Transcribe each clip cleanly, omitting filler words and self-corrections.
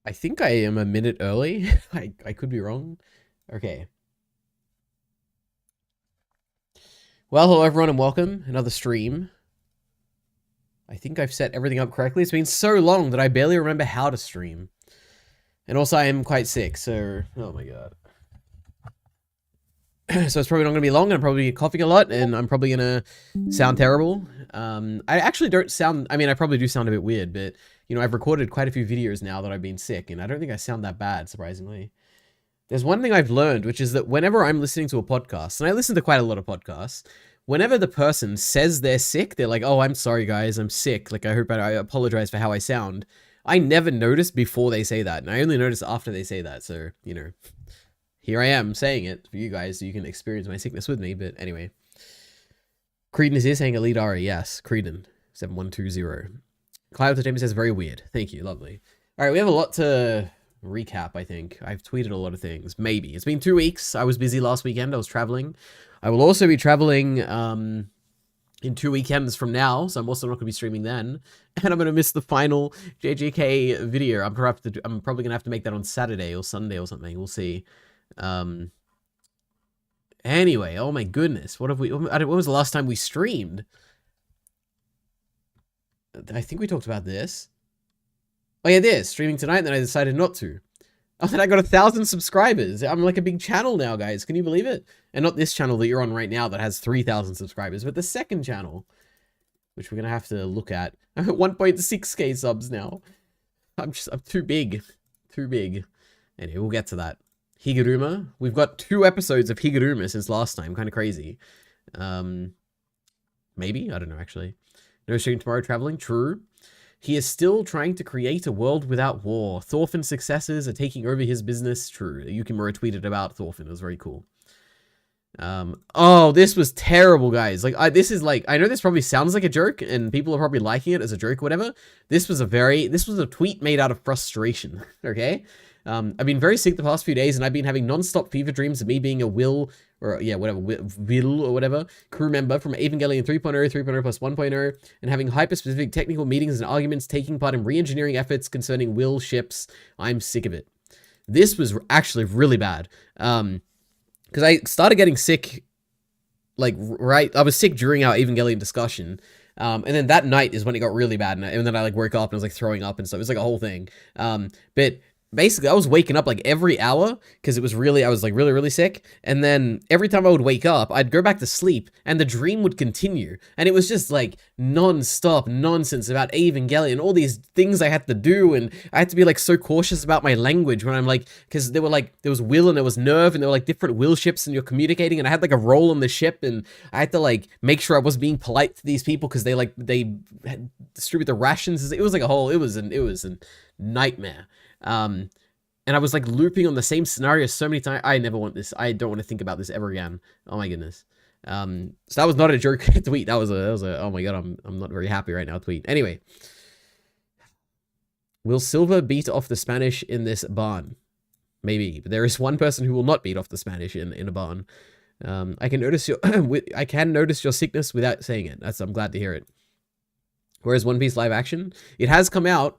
I think I am a minute early. I could be wrong. Okay. Well, hello everyone and welcome. Another stream. I think I've set everything up correctly. It's been so long that I barely remember how to stream. And also I am quite sick, so... Oh my god. So it's probably not going to be long, and I'm probably coughing a lot, and I'm probably going to sound terrible. I actually don't sound... I mean, I probably do sound a bit weird, but, you know, I've recorded quite a few videos now that I've been sick, and I don't think I sound that bad, surprisingly. There's one thing I've learned, which is that whenever I'm listening to a podcast, and I listen to quite a lot of podcasts, whenever the person says they're sick, they're like, oh, I'm sorry, guys, I'm sick. Like, I apologize for how I sound. I never notice before they say that, and I only notice after they say that, so, you know... Here I am saying it for you guys so you can experience my sickness with me, but anyway. Creedon is here saying EliteAri, yes, Creedon, 7120. Cloud Entertainment says very weird. Thank you, lovely. Alright, we have a lot to recap, I think. I've tweeted a lot of things, maybe. It's been 2 weeks. I was busy last weekend, I was traveling. I will also be traveling in 2 weekends from now, so I'm also not going to be streaming then. And I'm going to miss the final JJK video. I'm probably going to have to make that on Saturday or Sunday or something, we'll see. Anyway, oh my goodness, what was the last time we streamed? I think we talked about this. Oh yeah, this, streaming tonight, and then I decided not to. Oh, then I got 1,000 subscribers. I'm like a big channel now, guys. Can you believe it? And not this channel that you're on right now that has 3,000 subscribers, but the second channel, which we're gonna have to look at. I'm at 1.6k subs now. I'm too big. Too big. Anyway, we'll get to that. Higuruma. We've got 2 episodes of Higuruma since last time. Kind of crazy. Maybe? I don't know, actually. No stream tomorrow traveling? True. He is still trying to create a world without war. Thorfinn's successors are taking over his business. True. Yukimura tweeted about Thorfinn. It was very cool. Oh, this was terrible, guys. Like, this is like, I know this probably sounds like a joke, and people are probably liking it as a joke or whatever. This was a tweet made out of frustration, okay? I've been very sick the past few days, and I've been having non-stop fever dreams of me being a Will or whatever crew member from Evangelion 3.0, 3.0 plus 1.0, and having hyper-specific technical meetings and arguments, taking part in re-engineering efforts concerning Will ships. I'm sick of it. This was actually really bad. Because I started getting sick, like, I was sick during our Evangelion discussion. And then that night is when it got really bad, and then I, like, woke up and I was, like, throwing up and stuff. It was, like, a whole thing. But basically, I was waking up, like, every hour, because I was, like, really, really sick, and then every time I would wake up, I'd go back to sleep, and the dream would continue, and it was just, like, non-stop nonsense about Evangelion, all these things I had to do, and I had to be, like, so cautious about my language when I'm, like, because there was Will and there was Nerve, and there were, like, different Will ships, and you're communicating, and I had, like, a role on the ship, and I had to, like, make sure I was being polite to these people, because they distribute the rations. It was, like, it was a nightmare. And I was like looping on the same scenario so many times. I never want this. I don't want to think about this ever again. Oh my goodness. So that was not a joke tweet. That was a oh my god, I'm not very happy right now tweet. Anyway. Will Silva beat off the Spanish in this barn? Maybe, but there is one person who will not beat off the Spanish in a barn. I can notice your sickness without saying it. I'm glad to hear it. Whereas One Piece live action, it has come out.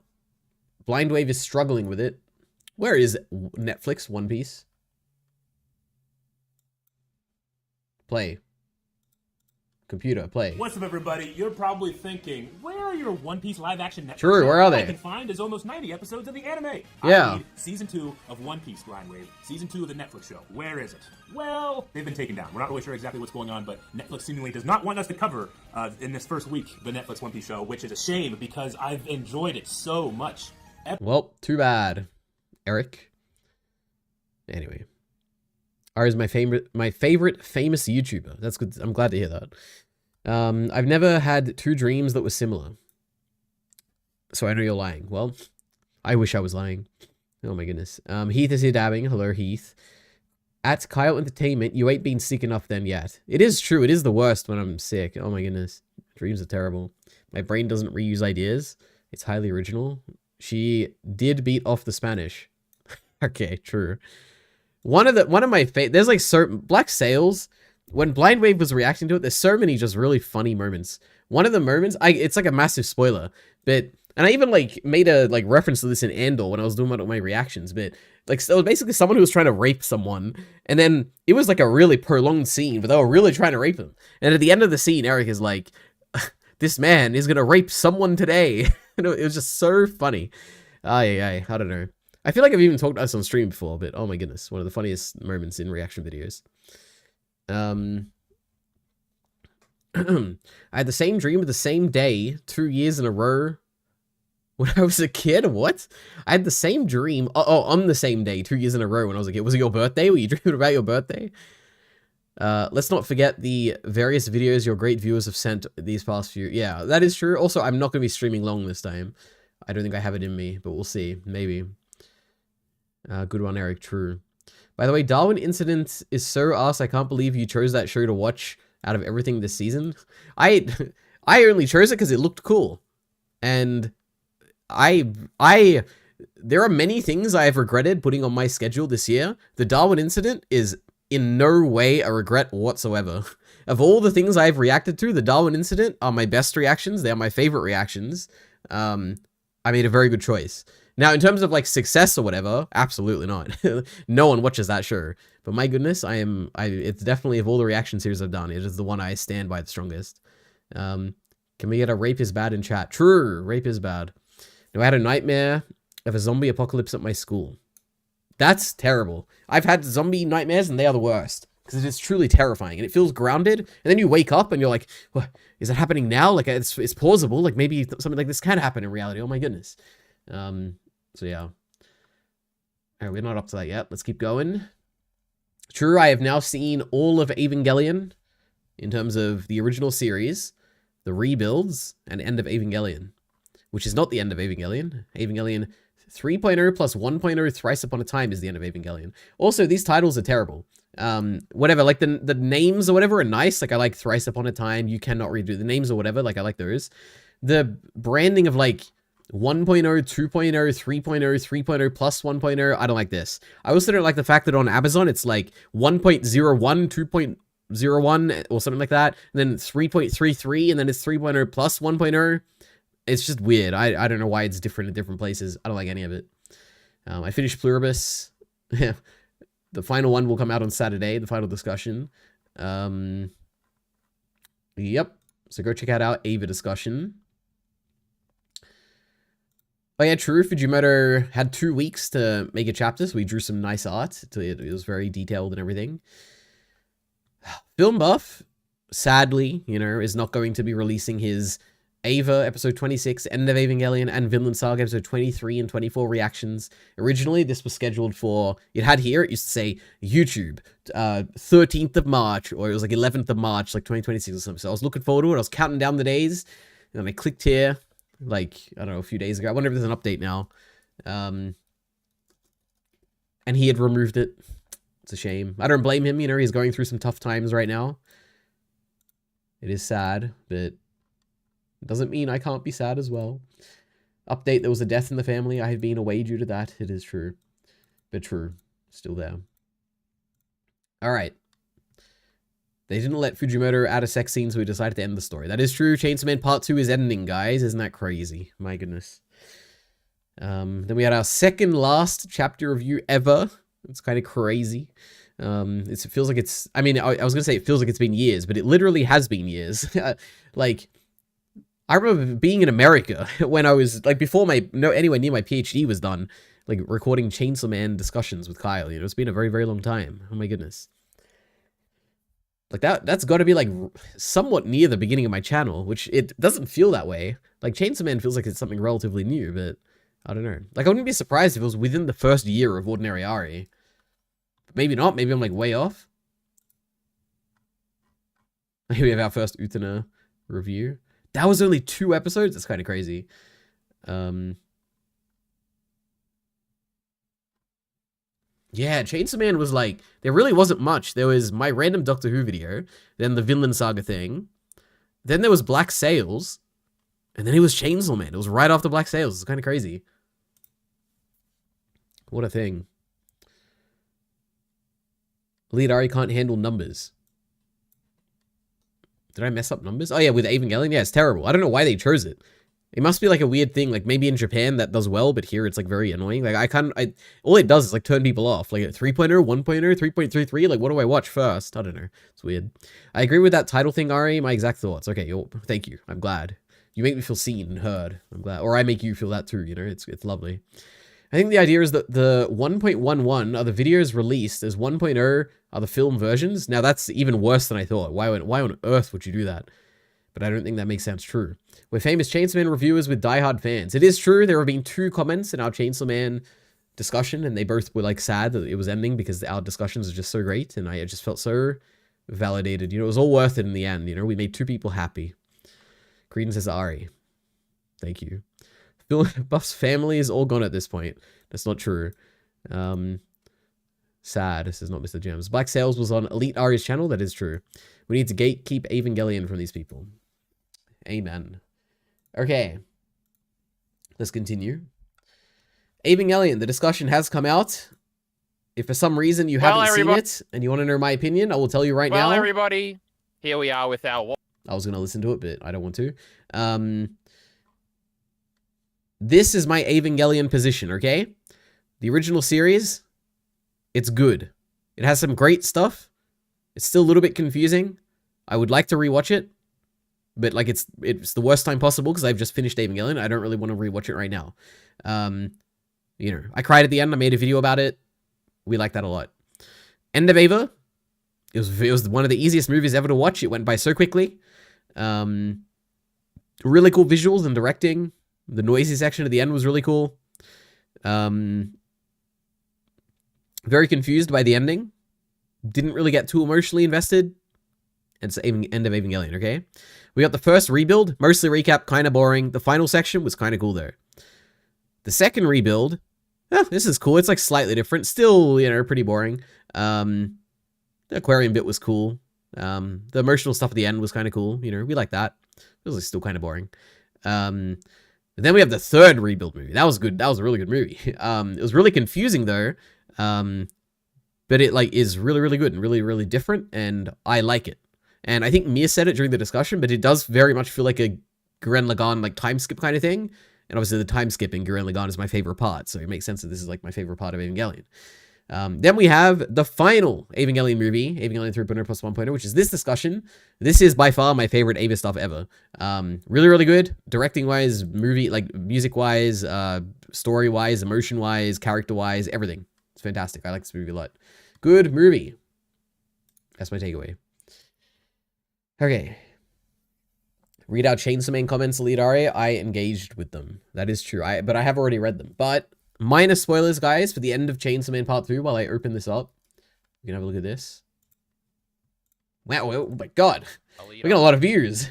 Blind Wave is struggling with it. Where is Netflix One Piece? Play. Computer, play. What's up, everybody? You're probably thinking, where are your One Piece live-action Netflix True, where are they? All I can find is almost 90 episodes of the anime. Yeah. I need Season 2 of One Piece, Blind Wave. Season 2 of the Netflix show. Where is it? Well, they've been taken down. We're not really sure exactly what's going on, but Netflix seemingly does not want us to cover, in this first week, the Netflix One Piece show, which is a shame because I've enjoyed it so much. Well, too bad, Eric. Anyway. Ari is my favorite famous YouTuber. That's good. I'm glad to hear that. I've never had 2 dreams that were similar. So I know you're lying. Well, I wish I was lying. Oh my goodness. Heath is here dabbing. Hello, Heath. At Kyle Entertainment, you ain't been sick enough then yet. It is true. It is the worst when I'm sick. Oh my goodness. Dreams are terrible. My brain doesn't reuse ideas. It's highly original. She did beat off the Spanish. Okay, true. One of my there's like certain Black Sails. When Blind Wave was reacting to it, there's so many just really funny moments. One of the moments, it's like a massive spoiler, but And I even like made a like reference to this in Andor when I was doing my reactions, but like it was basically someone who was trying to rape someone, and then it was like a really prolonged scene, but they were really trying to rape him. And at the end of the scene, Eric is like, "This man is gonna rape someone today." It was just so funny. I don't know. I feel like I've even talked about this on stream before, but oh my goodness, one of the funniest moments in reaction videos. I had the same dream the same day, 2 years in a row. When I was a kid? What? I had the same dream. On the same day, 2 years in a row when I was a kid. Was it your birthday? Were you dreaming about your birthday? Let's not forget the various videos your great viewers have sent these past few. Yeah, that is true. Also, I'm not going to be streaming long this time. I don't think I have it in me, but we'll see. Maybe. Good one, Eric. True. By the way, Darwin Incident is so ass. I can't believe you chose that show to watch out of everything this season. I only chose it because it looked cool. And there are many things I have regretted putting on my schedule this year. The Darwin Incident is in no way a regret whatsoever. Of all the things I've reacted to, the Darwin Incident are my best reactions. They are my favorite reactions. I made a very good choice. Now, in terms of like success or whatever, absolutely not. No one watches that show. But my goodness, it's definitely, of all the reaction series I've done, it is the one I stand by the strongest. Can we get a rape is bad in chat? True, rape is bad. No, I had a nightmare of a zombie apocalypse at my school. That's terrible. I've had zombie nightmares and they are the worst. Because it is truly terrifying. And it feels grounded. And then you wake up and you're like, what, is that happening now? Like, it's plausible. Like, maybe something like this can happen in reality. Oh my goodness. So yeah. Alright, we're not up to that yet. Let's keep going. True, I have now seen all of Evangelion. In terms of the original series. The rebuilds. And end of Evangelion. Which is not the end of Evangelion. Evangelion 3.0 plus 1.0 Thrice Upon a Time is the end of Evangelion. Also, these titles are terrible. Whatever, like the names or whatever are nice. Like I like Thrice Upon a Time, You Cannot Redo the names or whatever. Like I like those. The branding of like 1.0, 2.0, 3.0, 3.0 plus 1.0, I don't like this. I also don't like the fact that on Amazon it's like 1.01, 2.01 or something like that. And then 3.33 and then it's 3.0 plus 1.0. It's just weird. I don't know why it's different in different places. I don't like any of it. I finished Pluribus. The final one will come out on Saturday, the final discussion. Yep. So go check out our Ava discussion. Oh yeah, true. Fujimoto had 2 weeks to make a chapter, so we drew some nice art. It was very detailed and everything. Film Buff, sadly, you know, is not going to be releasing his Ava episode 26, End of Evangelion, and Vinland Saga episode 23 and 24 reactions. Originally, this was scheduled for, it used to say YouTube, 13th of March, or it was like 11th of March, like 2026 or something. So I was looking forward to it. I was counting down the days, and then I clicked here, like, I don't know, a few days ago. I wonder if there's an update now. And he had removed it. It's a shame. I don't blame him, you know, he's going through some tough times right now. It is sad, but doesn't mean I can't be sad as well. Update, there was a death in the family. I have been away due to that. It is true. But true. Still there. Alright. They didn't let Fujimoto add a sex scene, so we decided to end the story. That is true. Chainsaw Man Part 2 is ending, guys. Isn't that crazy? My goodness. Then we had our second last chapter review ever. It's kind of crazy. It feels like it's... I mean, I was going to say it feels like it's been years, but it literally has been years. Like... I remember being in America when I was, like, before anywhere near my PhD was done, like, recording Chainsaw Man discussions with Kyle, you know, it's been a very, very long time. Oh my goodness. Like, that's got to be, like, somewhat near the beginning of my channel, which it doesn't feel that way. Like, Chainsaw Man feels like it's something relatively new, but I don't know. Like, I wouldn't be surprised if it was within the first year of EliteAri. Maybe not. Maybe I'm, like, way off. Here we have our first Utena review. That was only 2 episodes? That's kind of crazy. Yeah, Chainsaw Man was like... There really wasn't much. There was my random Doctor Who video, then the Vinland Saga thing, then there was Black Sails, and then it was Chainsaw Man. It was right after Black Sails. It's kind of crazy. What a thing. EliteAri can't handle numbers. Did I mess up numbers? Oh yeah, with Evangelion? Yeah, it's terrible. I don't know why they chose it. It must be like a weird thing, like maybe in Japan that does well, but here it's like very annoying. Like all it does is like turn people off. Like 3.0, 1.0, 3.33, like what do I watch first? I don't know. It's weird. I agree with that title thing, Ari. My exact thoughts. Okay, thank you. I'm glad. You make me feel seen and heard. I'm glad. Or I make you feel that too, you know? It's lovely. I think the idea is that the 1.11 are the videos released as 1.0 are the film versions. Now that's even worse than I thought. Why on earth would you do that? But I don't think that makes sense true. We're famous Chainsaw Man reviewers with diehard fans. It is true, there have been 2 comments in our Chainsaw Man discussion, and they both were like sad that it was ending because our discussions are just so great, and I just felt so validated. You know, it was all worth it in the end, you know? We made 2 people happy. Credence says Ari. Thank you. Buff's family is all gone at this point. That's not true. Sad. This is not Mr. Gems. Black Sails was on EliteAri's channel. That is true. We need to gatekeep Evangelion from these people. Amen. Okay. Let's continue. Evangelion, the discussion has come out. If for some reason you haven't seen it and you want to know my opinion, I will tell you right now. Well, everybody, here we are with our... I was going to listen to it, but I don't want to. This is my Evangelion position, okay? The original series, it's good. It has some great stuff. It's still a little bit confusing. I would like to rewatch it, but like it's the worst time possible because I've just finished Evangelion. I don't really want to rewatch it right now. You know, I cried at the end. I made a video about it. We like that a lot. End of Eva. It was one of the easiest movies ever to watch. It went by so quickly. Really cool visuals and directing. The noisy section at the end was really cool. Very confused by the ending. Didn't really get too emotionally invested. It's the end of Evangelion, okay? We got the first rebuild. Mostly recap, kind of boring. The final section was kind of cool, though. The second rebuild, this is cool. It's like slightly different. Still, you know, pretty boring. The aquarium bit was cool. The emotional stuff at the end was kind of cool. You know, we like that. It was still kind of boring. Then we have the third rebuild movie. That was good. That was a really good movie. It was really confusing, though. But it like is really, really good and really, really different, and I like it. And I think Mia said it during the discussion, but it does very much feel like a Gurren Lagann like time skip kind of thing. And obviously the time skip in Gurren Lagann is my favorite part, so it makes sense that this is like my favorite part of Evangelion. Then we have the final Evangelion movie, Evangelion 3.0 plus 1.0, which is this discussion. This is by far my favorite Eva stuff ever. Really, really good. Directing-wise, movie, like music-wise, story-wise, emotion-wise, character-wise, everything. It's fantastic. I like this movie a lot. Good movie. That's my takeaway. Okay. Read out Chainsaw Man comments, EliteAri. I engaged with them. That is true. But I have already read them. But minor spoilers, guys, for the end of Chainsaw Man Part 3 while I open this up. You can have a look at this. Wow, oh my god. We got a lot of views.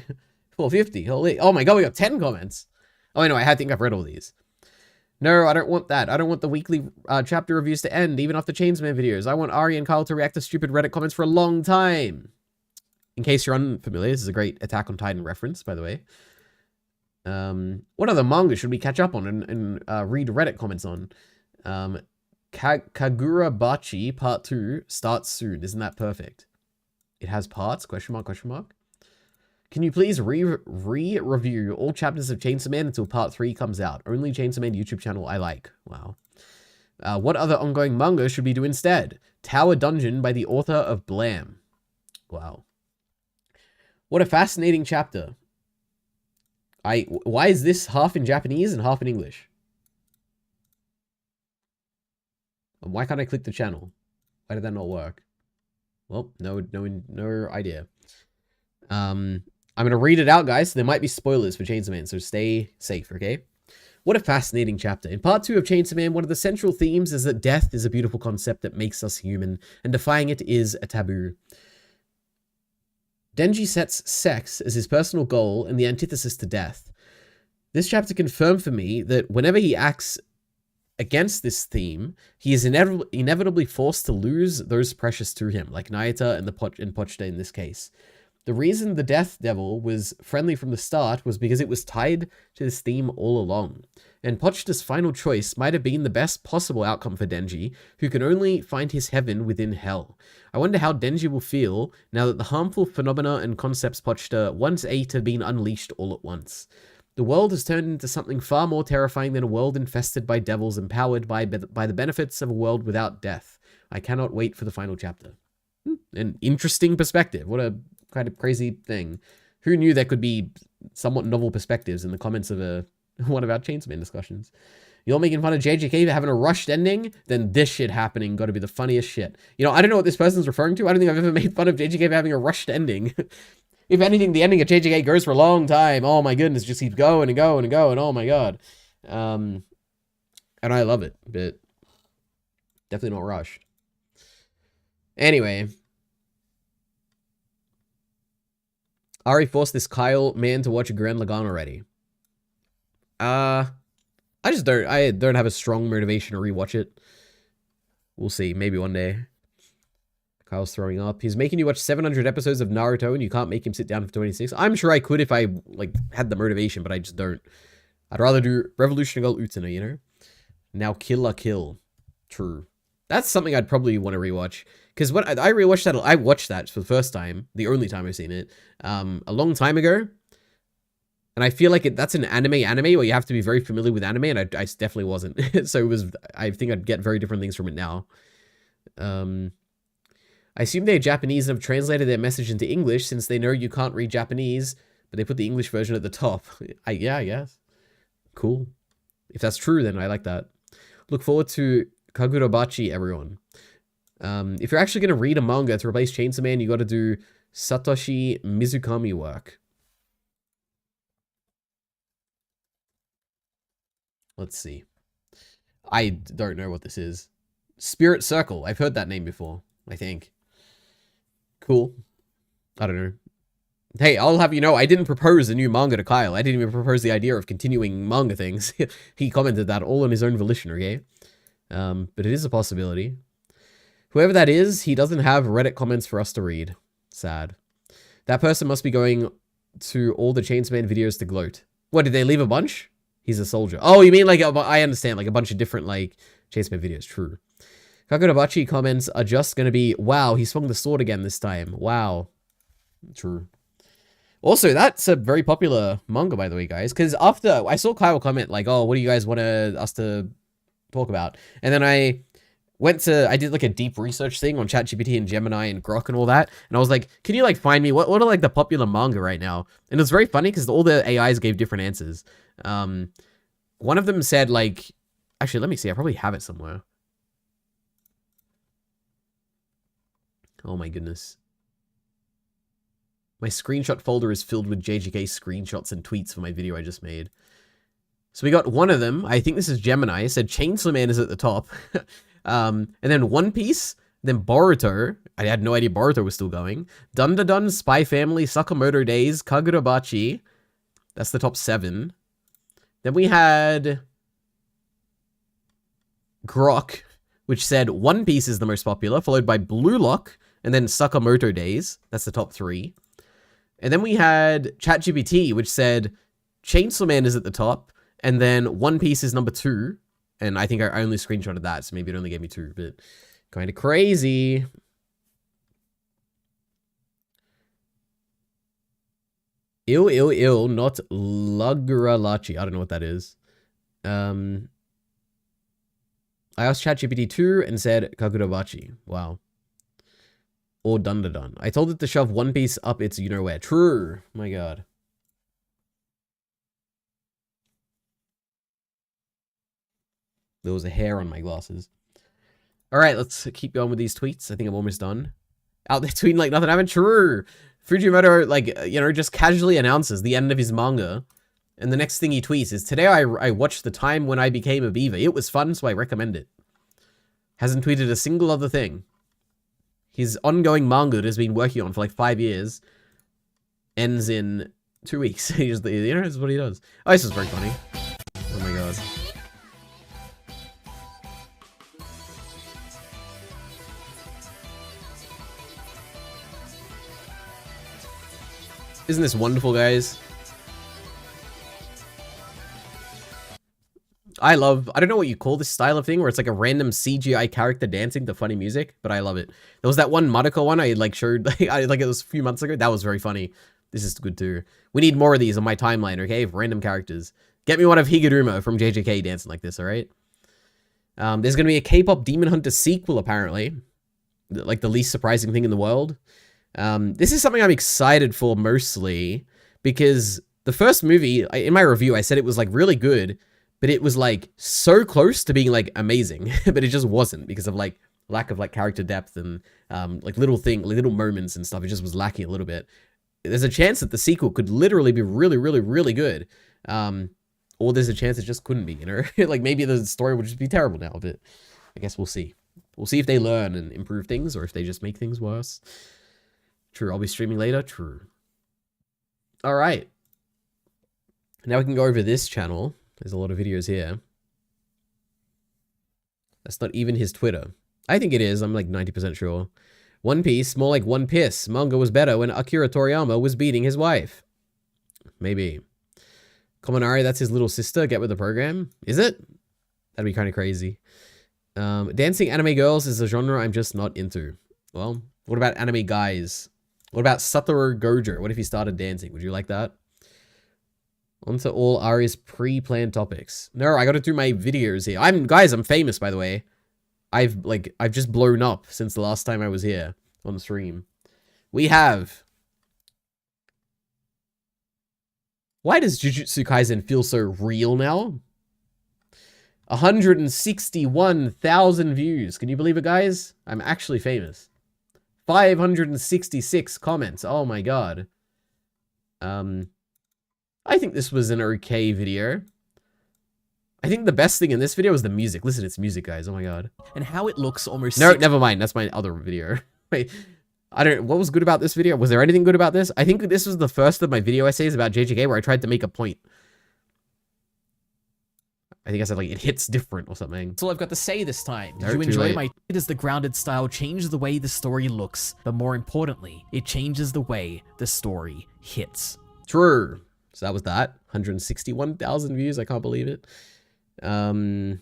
450. Holy. Oh my god, we got 10 comments. Oh, no, I think I've read all these. No, I don't want that. I don't want the weekly chapter reviews to end, even after Chainsaw Man videos. I want Ari and Kyle to react to stupid Reddit comments for a long time. In case you're unfamiliar, this is a great Attack on Titan reference, by the way. What other manga should we catch up on and read Reddit comments on? Kagura Bachi Part 2 starts soon. Isn't that perfect? It has parts? Question mark, question mark. Can you please re-review all chapters of Chainsaw Man until Part 3 comes out? Only Chainsaw Man YouTube channel I like. Wow. What other ongoing manga should we do instead? Tower Dungeon by the author of Blam. Wow. What a fascinating chapter. Why is this half in Japanese and half in English? And why can't I click the channel? Why did that not work? Well, no idea. I'm going to read it out, guys. So there might be spoilers for Chainsaw Man, so stay safe, okay? What a fascinating chapter. In part 2 of Chainsaw Man, one of the central themes is that death is a beautiful concept that makes us human, and defying it is a taboo. Denji sets sex as his personal goal and the antithesis to death. This chapter confirmed for me that whenever he acts against this theme, he is inevitably forced to lose those precious to him, like Nayata and Pochita in this case. The reason the Death Devil was friendly from the start was because it was tied to this theme all along. And Pochita's final choice might have been the best possible outcome for Denji, who can only find his heaven within hell. I wonder how Denji will feel now that the harmful phenomena and concepts Pochita once ate have been unleashed all at once. The world has turned into something far more terrifying than a world infested by devils empowered by the benefits of a world without death. I cannot wait for the final chapter. An interesting perspective. What a kind of crazy thing. Who knew there could be somewhat novel perspectives in the comments of one of our Chainsaw Man discussions? You're making fun of JJK for having a rushed ending? Then this shit happening got to be the funniest shit. You know, I don't know what this person's referring to. I don't think I've ever made fun of JJK for having a rushed ending. If anything, the ending of JJK goes for a long time. Oh my goodness, just keeps going and going and going. Oh my god. And I love it, but definitely not rushed. Anyway. Ari forced this Kyle man to watch Gurren Lagann already. I don't have a strong motivation to rewatch it. We'll see, maybe one day. Kyle's throwing up. He's making you watch 700 episodes of Naruto and you can't make him sit down for 26. I'm sure I could if I like had the motivation, but I just don't. I'd rather do Revolution Girl Utena, you know? Now Kill la Kill. True. That's something I'd probably want to rewatch. Because when I rewatched that, I watched that for the first time, the only time I've seen it, a long time ago. And I feel like that's an anime where you have to be very familiar with anime, and I definitely wasn't. So I think I'd get very different things from it now. I assume they're Japanese and have translated their message into English since they know you can't read Japanese, but they put the English version at the top. Yeah, I guess. Cool. If that's true, then I like that. Look forward to Kagurabachi, everyone. If you're actually going to read a manga to replace Chainsaw Man, you got to do Satoshi Mizukami work. Let's see. I don't know what this is. Spirit Circle. I've heard that name before, I think. Cool. I don't know. Hey, I'll have you know, I didn't propose a new manga to Kyle. I didn't even propose the idea of continuing manga things. He commented that all on his own volition, okay? But it is a possibility. Whoever that is, he doesn't have Reddit comments for us to read. Sad. That person must be going to all the Chainsaw Man videos to gloat. What, did they leave a bunch? He's a soldier. Oh, you mean like, I understand, like a bunch of different, like, Chainsaw Man videos. True. Kagurabachi comments are just going to be, wow, he swung the sword again this time. Wow. True. Also, that's a very popular manga, by the way, guys. Because after, I saw Kyle comment, like, oh, what do you guys want us to talk about? And then I did like a deep research thing on ChatGPT and Gemini and Grok and all that. And I was like, can you like find me, what are like the popular manga right now? And it was very funny because all the AIs gave different answers. One of them said like, actually, let me see. I probably have it somewhere. Oh my goodness. My screenshot folder is filled with JJK screenshots and tweets for my video I just made. So we got one of them. I think this is Gemini. It said Chainsaw Man is at the top. And then One Piece, then Boruto. I had no idea Boruto was still going. Dun, Spy Family, Sakamoto Days, Kagurabachi. That's the top 7. Then we had Grok, which said One Piece is the most popular, followed by Blue Lock, and then Sakamoto Days. That's the top 3. And then we had ChatGPT, which said Chainsaw Man is at the top, and then One Piece is number 2. And I think I only screenshotted that, so maybe it only gave me 2, but kind of crazy. Ill, not Lagralachi. I don't know what that is. I asked ChatGPT 2 and said Kagurabachi. Wow. Or Dun. I told it to shove One Piece up its you-know-where. True. My god. There was a hair on my glasses. Alright, let's keep going with these tweets. I think I'm almost done. Out there tweeting like nothing happened. True. Fujimoto, like, you know, just casually announces the end of his manga. And the next thing he tweets is, today I watched The Time When I Became a Beaver. It was fun, so I recommend it. Hasn't tweeted a single other thing. His ongoing manga that he's been working on for like 5 years ends in 2 weeks. He just, you know, that's what he does. Oh, this is very funny. Oh my god. Isn't this wonderful, guys? I don't know what you call this style of thing, where it's like a random CGI character dancing to funny music, but I love it. There was that one Madoka one I like showed, like it was a few months ago. That was very funny. This is good too. We need more of these on my timeline, okay? Of random characters. Get me one of Higuruma from JJK dancing like this, alright? There's gonna be a K-pop Demon Hunter sequel, apparently. Like the least surprising thing in the world. This is something I'm excited for mostly because the first movie, in my review, I said it was like really good, but it was like so close to being like amazing, but it just wasn't because of like lack of like character depth and like little moments and stuff. It just was lacking a little bit. There's a chance that the sequel could literally be really, really, really good. Or there's a chance it just couldn't be, you know? Like maybe the story would just be terrible now, but I guess we'll see. We'll see if they learn and improve things or if they just make things worse. True, I'll be streaming later. True. All right. Now we can go over this channel. There's a lot of videos here. That's not even his Twitter. I think it is. I'm like 90% sure. One Piece, more like One Piss. Manga was better when Akira Toriyama was beating his wife. Maybe. Kominari, that's his little sister. Get with the program. Is it? That'd be kind of crazy. Dancing anime girls is a genre I'm just not into. Well, what about anime guys? What about Satoru Gojo? What if he started dancing? Would you like that? On to all Ari's pre-planned topics. No, I gotta do my videos here. I'm famous, by the way. I've just blown up since the last time I was here on the stream. We have... Why does Jujutsu Kaisen feel so real now? 161,000 views. Can you believe it, guys? I'm actually famous. 566 comments. Oh my god. I think this was an okay video. I think the best thing in this video was the music. Listen, it's music, guys. Oh my god. And how it looks almost... No, never mind. That's my other video. Wait, what was good about this video? Was there anything good about this? I think this was the first of my video essays about JJK where I tried to make a point. I think I said, like, it hits different or something. That's all I've got to say this time. Did No, you too enjoy late. my... It is the grounded style changes the way the story looks, but more importantly, it changes the way the story hits. True. So that was that. 161,000 views. I can't believe it. What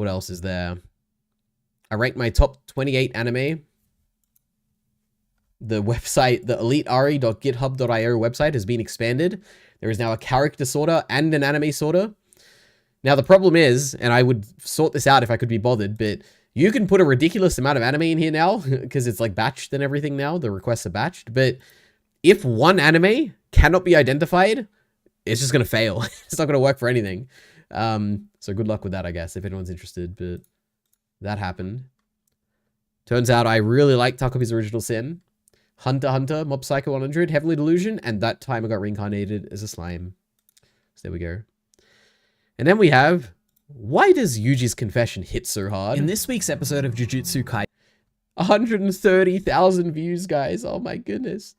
else is there? I ranked my top 28 anime. The website, the EliteAri.github.io website has been expanded. There is now a character sorter and an anime sorter. Now, the problem is, and I would sort this out if I could be bothered, but you can put a ridiculous amount of anime in here now because it's like batched and everything now. The requests are batched. But if one anime cannot be identified, it's just going to fail. It's not going to work for anything. So good luck with that, I guess, if anyone's interested. But that happened. Turns out I really like Takopi's Original Sin, Hunter x Hunter, Mob Psycho 100, Heavenly Delusion, and that time I got reincarnated as a slime. So there we go. And then we have, why does Yuji's confession hit so hard? In this week's episode of Jujutsu Kaisen, 130,000 views, guys. Oh my goodness.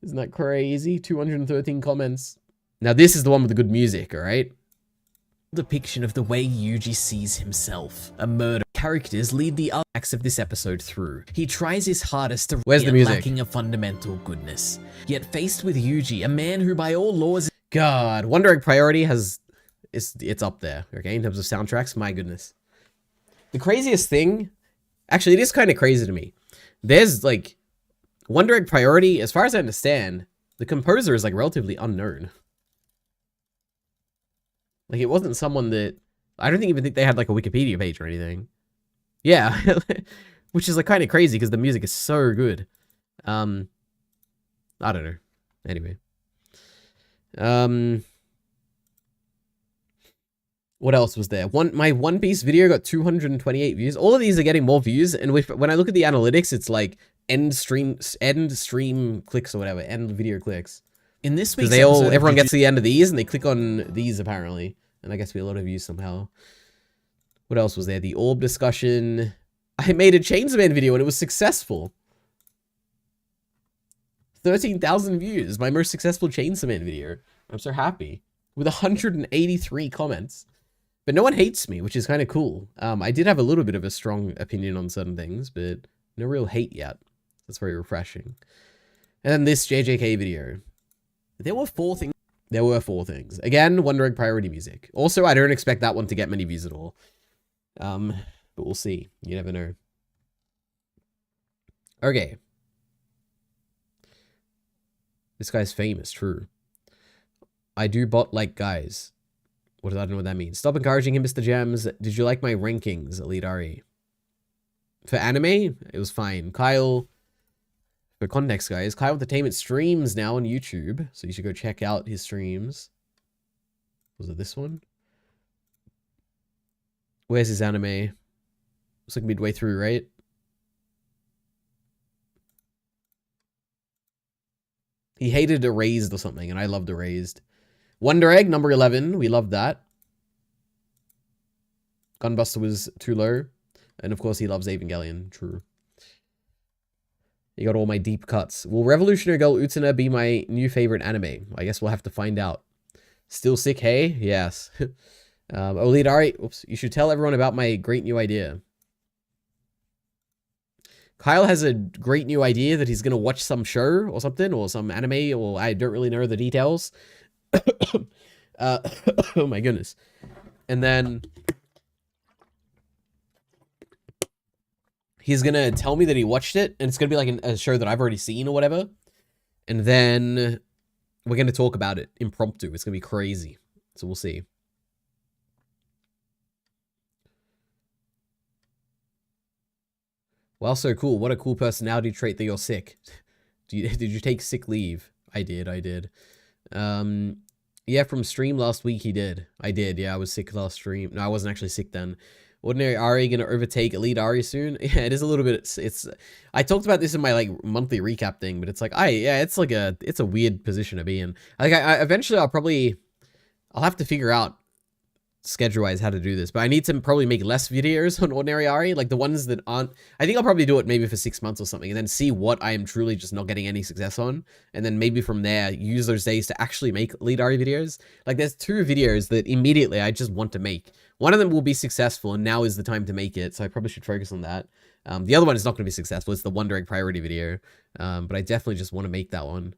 Isn't that crazy? 213 comments. Now this is the one with the good music, all right? depiction of the way Yuji sees himself. A murder. Characters lead the other acts of this episode through. He tries his hardest to Where's the music? lacking a fundamental goodness. Yet faced with Yuji, a man who by all laws... God, Wonder Egg Priority has... It's up there, okay, in terms of soundtracks. My goodness. The craziest thing... Actually, it is kind of crazy to me. There's, like... Wonder Egg Priority, as far as I understand, the composer is, like, relatively unknown. Like, it wasn't someone that... I don't even think they had, like, a Wikipedia page or anything. Yeah. Which is, like, kind of crazy, because the music is so good. I don't know. Anyway. What else was there? My One Piece video got 228 views. All of these are getting more views, and when I look at the analytics, it's like end stream clicks or whatever, end video clicks. In this Because week's everyone gets to the end of these, and they click on these apparently, and I guess we have a lot of views somehow. What else was there? The orb discussion. I made a Chainsaw Man video and it was successful. 13,000 views. My most successful Chainsaw Man video. I'm so happy. With 183 comments. But no one hates me, which is kind of cool. I did have a little bit of a strong opinion on certain things, but no real hate yet. That's very refreshing. And then this JJK video. There were 4 things. There were 4 things. Again, Wonder Egg Priority music. Also, I don't expect that one to get many views at all. But we'll see. You never know. Okay. This guy's famous, true. I do bot like guys. I don't know what that means. Stop encouraging him, Mr. Gems. Did you like my rankings, EliteAri? For anime, it was fine. Kyle, for context, guys, Kyle Entertainment streams now on YouTube, so you should go check out his streams. Was it this one? Where's his anime? It's like midway through, right? He hated Erased or something, and I loved Erased. Wonder Egg, number 11. We loved that. Gunbuster was too low. And of course, he loves Evangelion. True. You got all my deep cuts. Will Revolutionary Girl Utena be my new favorite anime? I guess we'll have to find out. Still sick, hey? Yes. EliteAri, oops. You should tell everyone about my great new idea. Kyle has a great new idea that he's going to watch some show or something, or some anime, or I don't really know the details. Oh my goodness. And then he's going to tell me that he watched it, and it's going to be like a show that I've already seen or whatever. And then we're going to talk about it impromptu. It's going to be crazy. So we'll see. Well, so cool. What a cool personality trait that you're sick. Did you take sick leave? I did. Yeah, from stream last week he did. I did, yeah, I was sick last stream. No, I wasn't actually sick then. Ordinary Ari gonna overtake EliteAri soon? Yeah, it is a little bit, it's I talked about this in my like monthly recap thing, but it's like, it's like it's a weird position to be in. Like I eventually I'll have to figure out schedule-wise how to do this, but I need to probably make less videos on Ordinary Ari, like the ones that aren't. I think I'll probably do it maybe for 6 months or something, and then see what I am truly just not getting any success on, and then maybe from there use those days to actually make EliteAri videos. Like there's 2 videos that immediately I just want to make. One of them will be successful, and now is the time to make it, so I probably should focus on that. The other one is not going to be successful. It's the Wonder Egg priority video, but I definitely just want to make that one.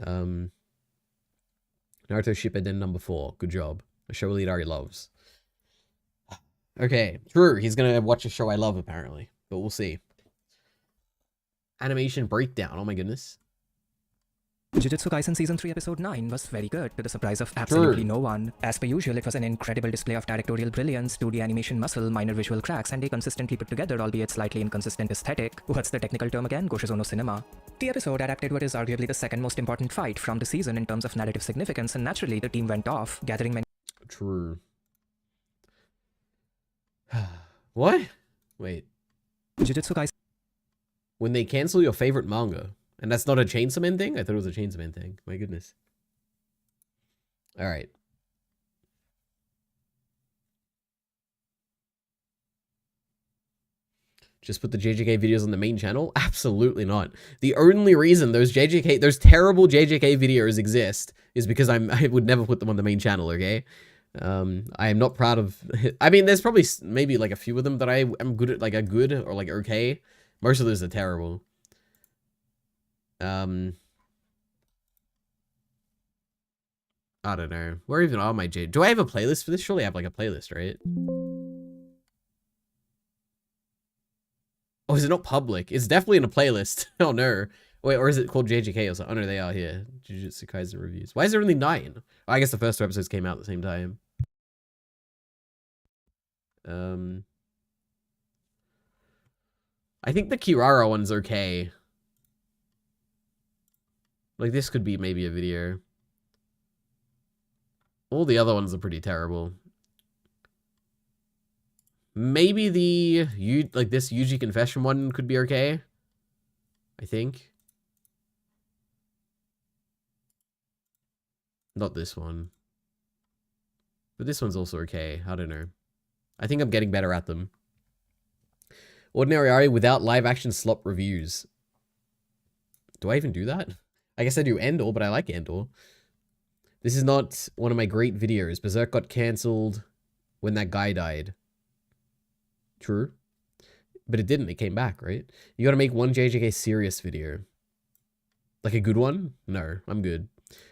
Naruto Shippuden number 4. Good job. A show EliteAri loves. Okay, true. He's gonna watch a show I love, apparently. But we'll see. Animation breakdown. Oh my goodness. Jujutsu Kaisen Season 3 Episode 9 was very good, to the surprise of absolutely no one. As per usual, it was an incredible display of directorial brilliance, 2D animation muscle, minor visual cracks, and a consistently put together, albeit slightly inconsistent aesthetic. What's the technical term again? Goshizono cinema. The episode adapted what is arguably the second most important fight from the season in terms of narrative significance, and naturally the team went off, gathering many. True. What? Wait. Jujutsu Kaisen. When they cancel your favorite manga. And that's not a Chainsaw Man thing? I thought it was a Chainsaw Man thing. My goodness. Alright. Just put the JJK videos on the main channel? Absolutely not. The only reason those terrible JJK videos exist is because I would never put them on the main channel, okay? I am not proud of. I mean, there's probably maybe like a few of them that I am good at, like a good or like okay. Most of those are terrible. I don't know. Where even are my J? Do I have a playlist for this? Surely I have like a playlist, right? Oh, is it not public? It's definitely in a playlist. Oh no. Wait, or is it called JJK or something? Oh no, they are here. Jujutsu Kaisen reviews. Why is there only 9? Oh, I guess the first 2 episodes came out at the same time. I think the Kirara one's okay. Like, this could be maybe a video. All the other ones are pretty terrible. Maybe the, this Yuji Confession one could be okay. I think. Not this one. But this one's also okay. I don't know. I think I'm getting better at them. Ordinary Ari without live action slop reviews. Do I even do that? I guess I do Endor, but I like Endor. This is not one of my great videos. Berserk got cancelled when that guy died. True. But it didn't. It came back, right? You gotta make one JJK serious video. Like a good one? No, I'm good.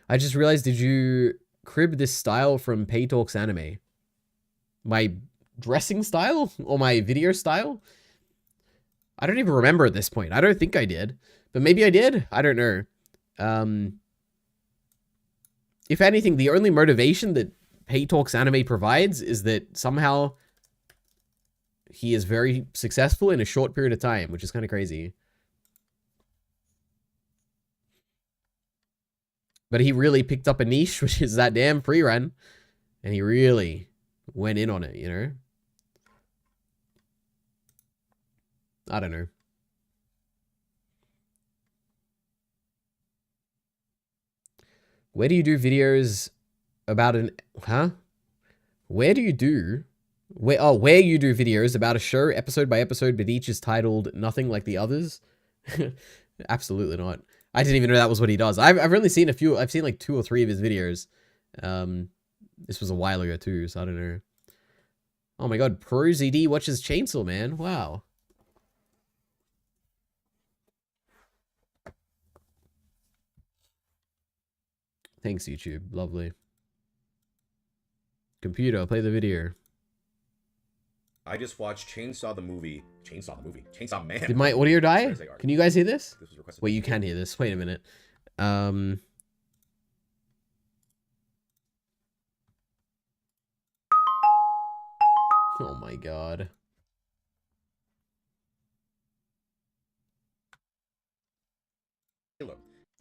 I just realized, did you crib this style from Pay Talks Anime? My dressing style? Or my video style? I don't even remember at this point. I don't think I did. But maybe I did? I don't know. if anything, the only motivation that Pay Talks Anime provides is that somehow he is very successful in a short period of time, which is kind of crazy. But he really picked up a niche, which is that damn free run. And he really went in on it, you know? I don't know. Where do you do videos about an... Huh? Where do you do... where you do videos about a show, episode by episode, but each is titled nothing like the others? Absolutely not. I didn't even know that was what he does. I've only seen a few. I've seen like 2 or 3 of his videos. This was a while ago too, so I don't know. Oh my god, ProZD watches Chainsaw Man. Wow. Thanks, YouTube. Lovely. Computer, play the video. I just watched Chainsaw the movie. Chainsaw Man. Did my audio die? Can you guys hear this? This was requested. Wait, you can hear this. Wait a minute. Oh my god.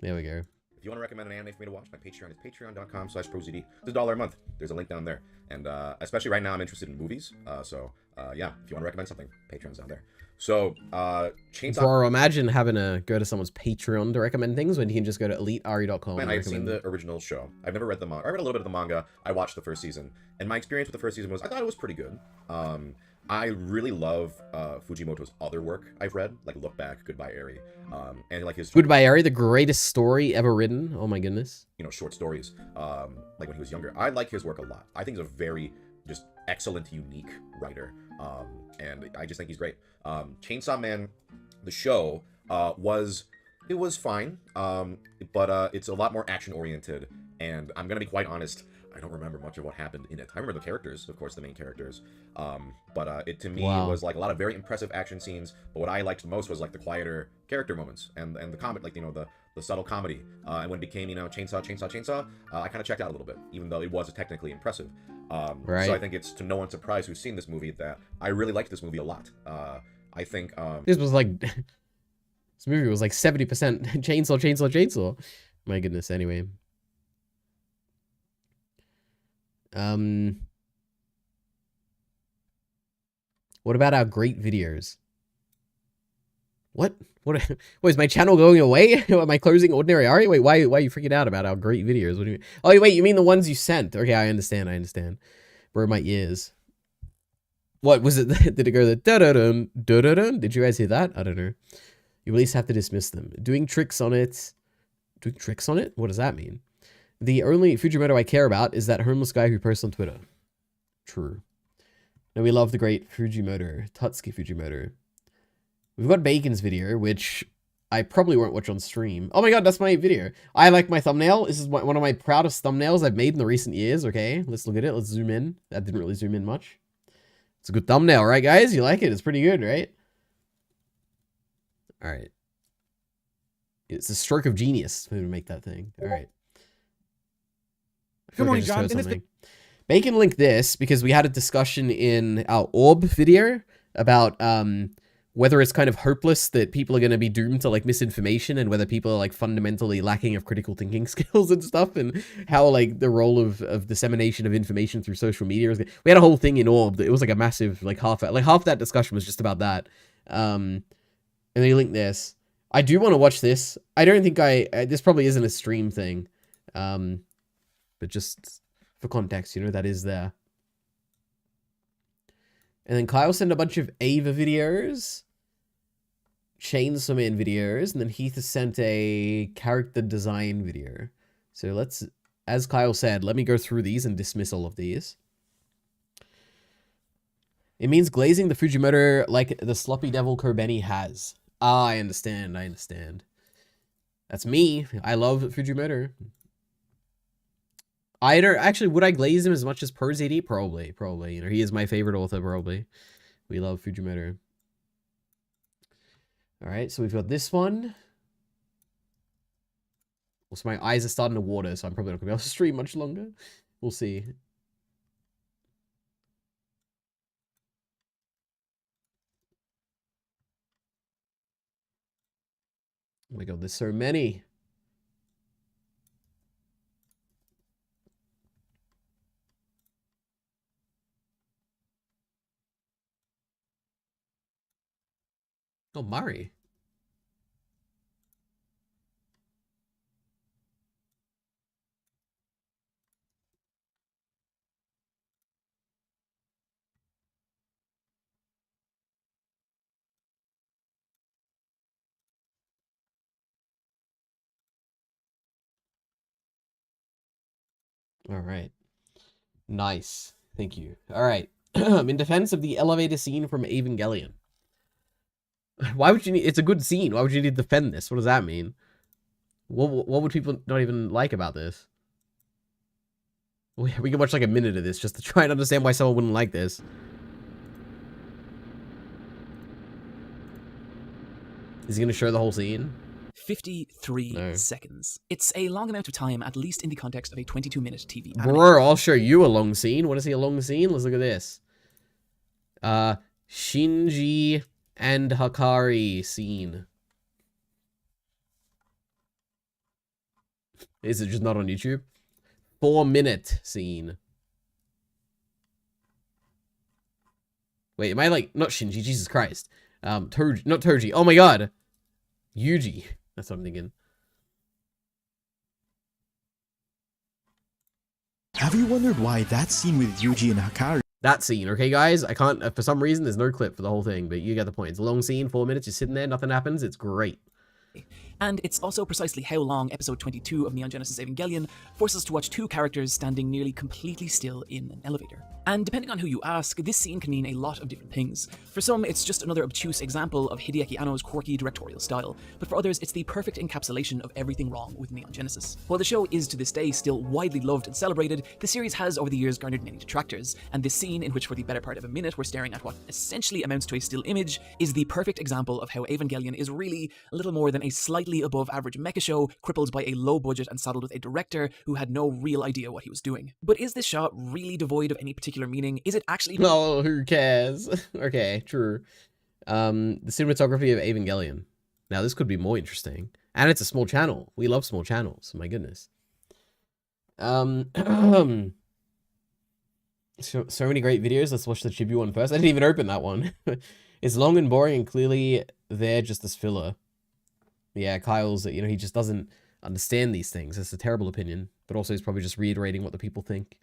There we go. If you want to recommend an anime for me to watch, my Patreon is patreon.com/ProZD. It's $1 a month. There's a link down there. And especially right now, I'm interested in movies. Yeah, if you want to recommend something, Patreon's down there. So, Chainsaw... Bro, imagine having to go to someone's Patreon to recommend things when you can just go to EliteAri.com. Man, I've seen the original show. I've never read the manga. I read a little bit of the manga. I watched the first season. And my experience with the first season was, I thought it was pretty good. I really love Fujimoto's other work I've read, like Look Back, Goodbye Eri, and like his Goodbye Eri, the greatest story ever written. Oh my goodness. You know, short stories, like when he was younger. I like his work a lot. I think he's a very just excellent, unique writer, and I just think he's great. Chainsaw Man, the show, was fine, but it's a lot more action oriented, and I'm gonna be quite honest. I don't remember much of what happened in it. I remember the characters, of course, the main characters. But it to me was like a lot of very impressive action scenes. But what I liked most was like the quieter character moments and the comedy, like, you know, the subtle comedy. And when it became, you know, chainsaw, I kind of checked out a little bit, even though it was technically impressive. Right. So I think it's to no one's surprise who's seen this movie that I really liked this movie a lot. I think this was like this movie was like 70% chainsaw. My goodness. Anyway. What about our great videos? What is my channel going away? Am I closing Ordinary Ari? Wait, why are you freaking out about our great videos? What do you mean? Oh, wait, you mean the ones you sent? Okay, I understand. Bro, my ears. What was it? Did it go the da-da-dun, da-da-dun? Did you guys hear that? I don't know. You at least have to dismiss them. Doing tricks on it? What does that mean? The only Fujimoto I care about is that homeless guy who posts on Twitter. True. And we love the great Fujimoto, Tatsuki Fujimoto. We've got Bacon's video, which I probably won't watch on stream. Oh my god, that's my video. I like my thumbnail. This is one of my proudest thumbnails I've made in the recent years, okay? Let's look at it. Let's zoom in. That didn't really zoom in much. It's a good thumbnail, right, guys? You like it? It's pretty good, right? All right. It's a stroke of genius to make that thing. All right. Good morning, John. Bacon linked this because we had a discussion in our Orb video about whether it's kind of hopeless that people are going to be doomed to like misinformation and whether people are like fundamentally lacking of critical thinking skills and stuff, and how like the role of dissemination of information through social media is. We had a whole thing in Orb that it was like a massive like half that discussion was just about that. And they linked this. I do want to watch this. I don't think this probably isn't a stream thing. But just for context, you know, that is there. And then Kyle sent a bunch of Ava videos, Chainsaw Man videos, and then Heath has sent a character design video. So let's, as Kyle said, let me go through these and dismiss all of these. It means glazing the Fujimoto like the sloppy devil Kobeni has. Ah, I understand. That's me. I love Fujimoto. I don't actually, would I glaze him as much as ProZD? Probably. You know, he is my favorite author, probably. We love Fujimoto. All right, so we've got this one. Also, my eyes are starting to water, so I'm probably not going to be able to stream much longer. We'll see. Oh my god, there's so many. Oh, Murray. All right. Nice. Thank you. All right. In defense of the elevator scene from Evangelion. Why would you need... It's a good scene. Why would you need to defend this? What does that mean? What would people not even like about this? We can watch like a minute of this just to try and understand why someone wouldn't like this. Is he going to show the whole scene? 53 seconds. It's a long amount of time, at least in the context of a 22-minute TV anime. Bro, I'll show you a long scene. Want to see a long scene? Let's look at this. Shinji and Hakari scene. Is it just not on YouTube? 4-minute scene. Wait, am I like... Not Shinji, Jesus Christ. Toji, not Toji. Oh my god. Yuji. That's what I'm thinking. Have you wondered why that scene with Yuji and Hakari... That scene, okay, guys? I can't... For some reason, there's no clip for the whole thing, but you get the point. It's a long scene, 4 minutes, you're sitting there, nothing happens. It's great. And it's also precisely how long episode 22 of Neon Genesis Evangelion forces us to watch two characters standing nearly completely still in an elevator. And depending on who you ask, this scene can mean a lot of different things. For some, it's just another obtuse example of Hideaki Anno's quirky directorial style, but for others, it's the perfect encapsulation of everything wrong with Neon Genesis. While the show is to this day still widely loved and celebrated, the series has over the years garnered many detractors, and this scene, in which for the better part of a minute we're staring at what essentially amounts to a still image, is the perfect example of how Evangelion is really a little more than a slightly above average mecha show crippled by a low budget and saddled with a director who had no real idea what he was doing. But is this shot really devoid of any particular meaning? Is it actually... No, who cares? Okay, true. The cinematography of Evangelion. Now, this could be more interesting. And it's a small channel. We love small channels. My goodness. So many great videos. Let's watch the Chibi one first. I didn't even open that one. It's long and boring and clearly there just as filler. Yeah, Kyle's, you know, he just doesn't understand these things. That's a terrible opinion. But also he's probably just reiterating what the people think.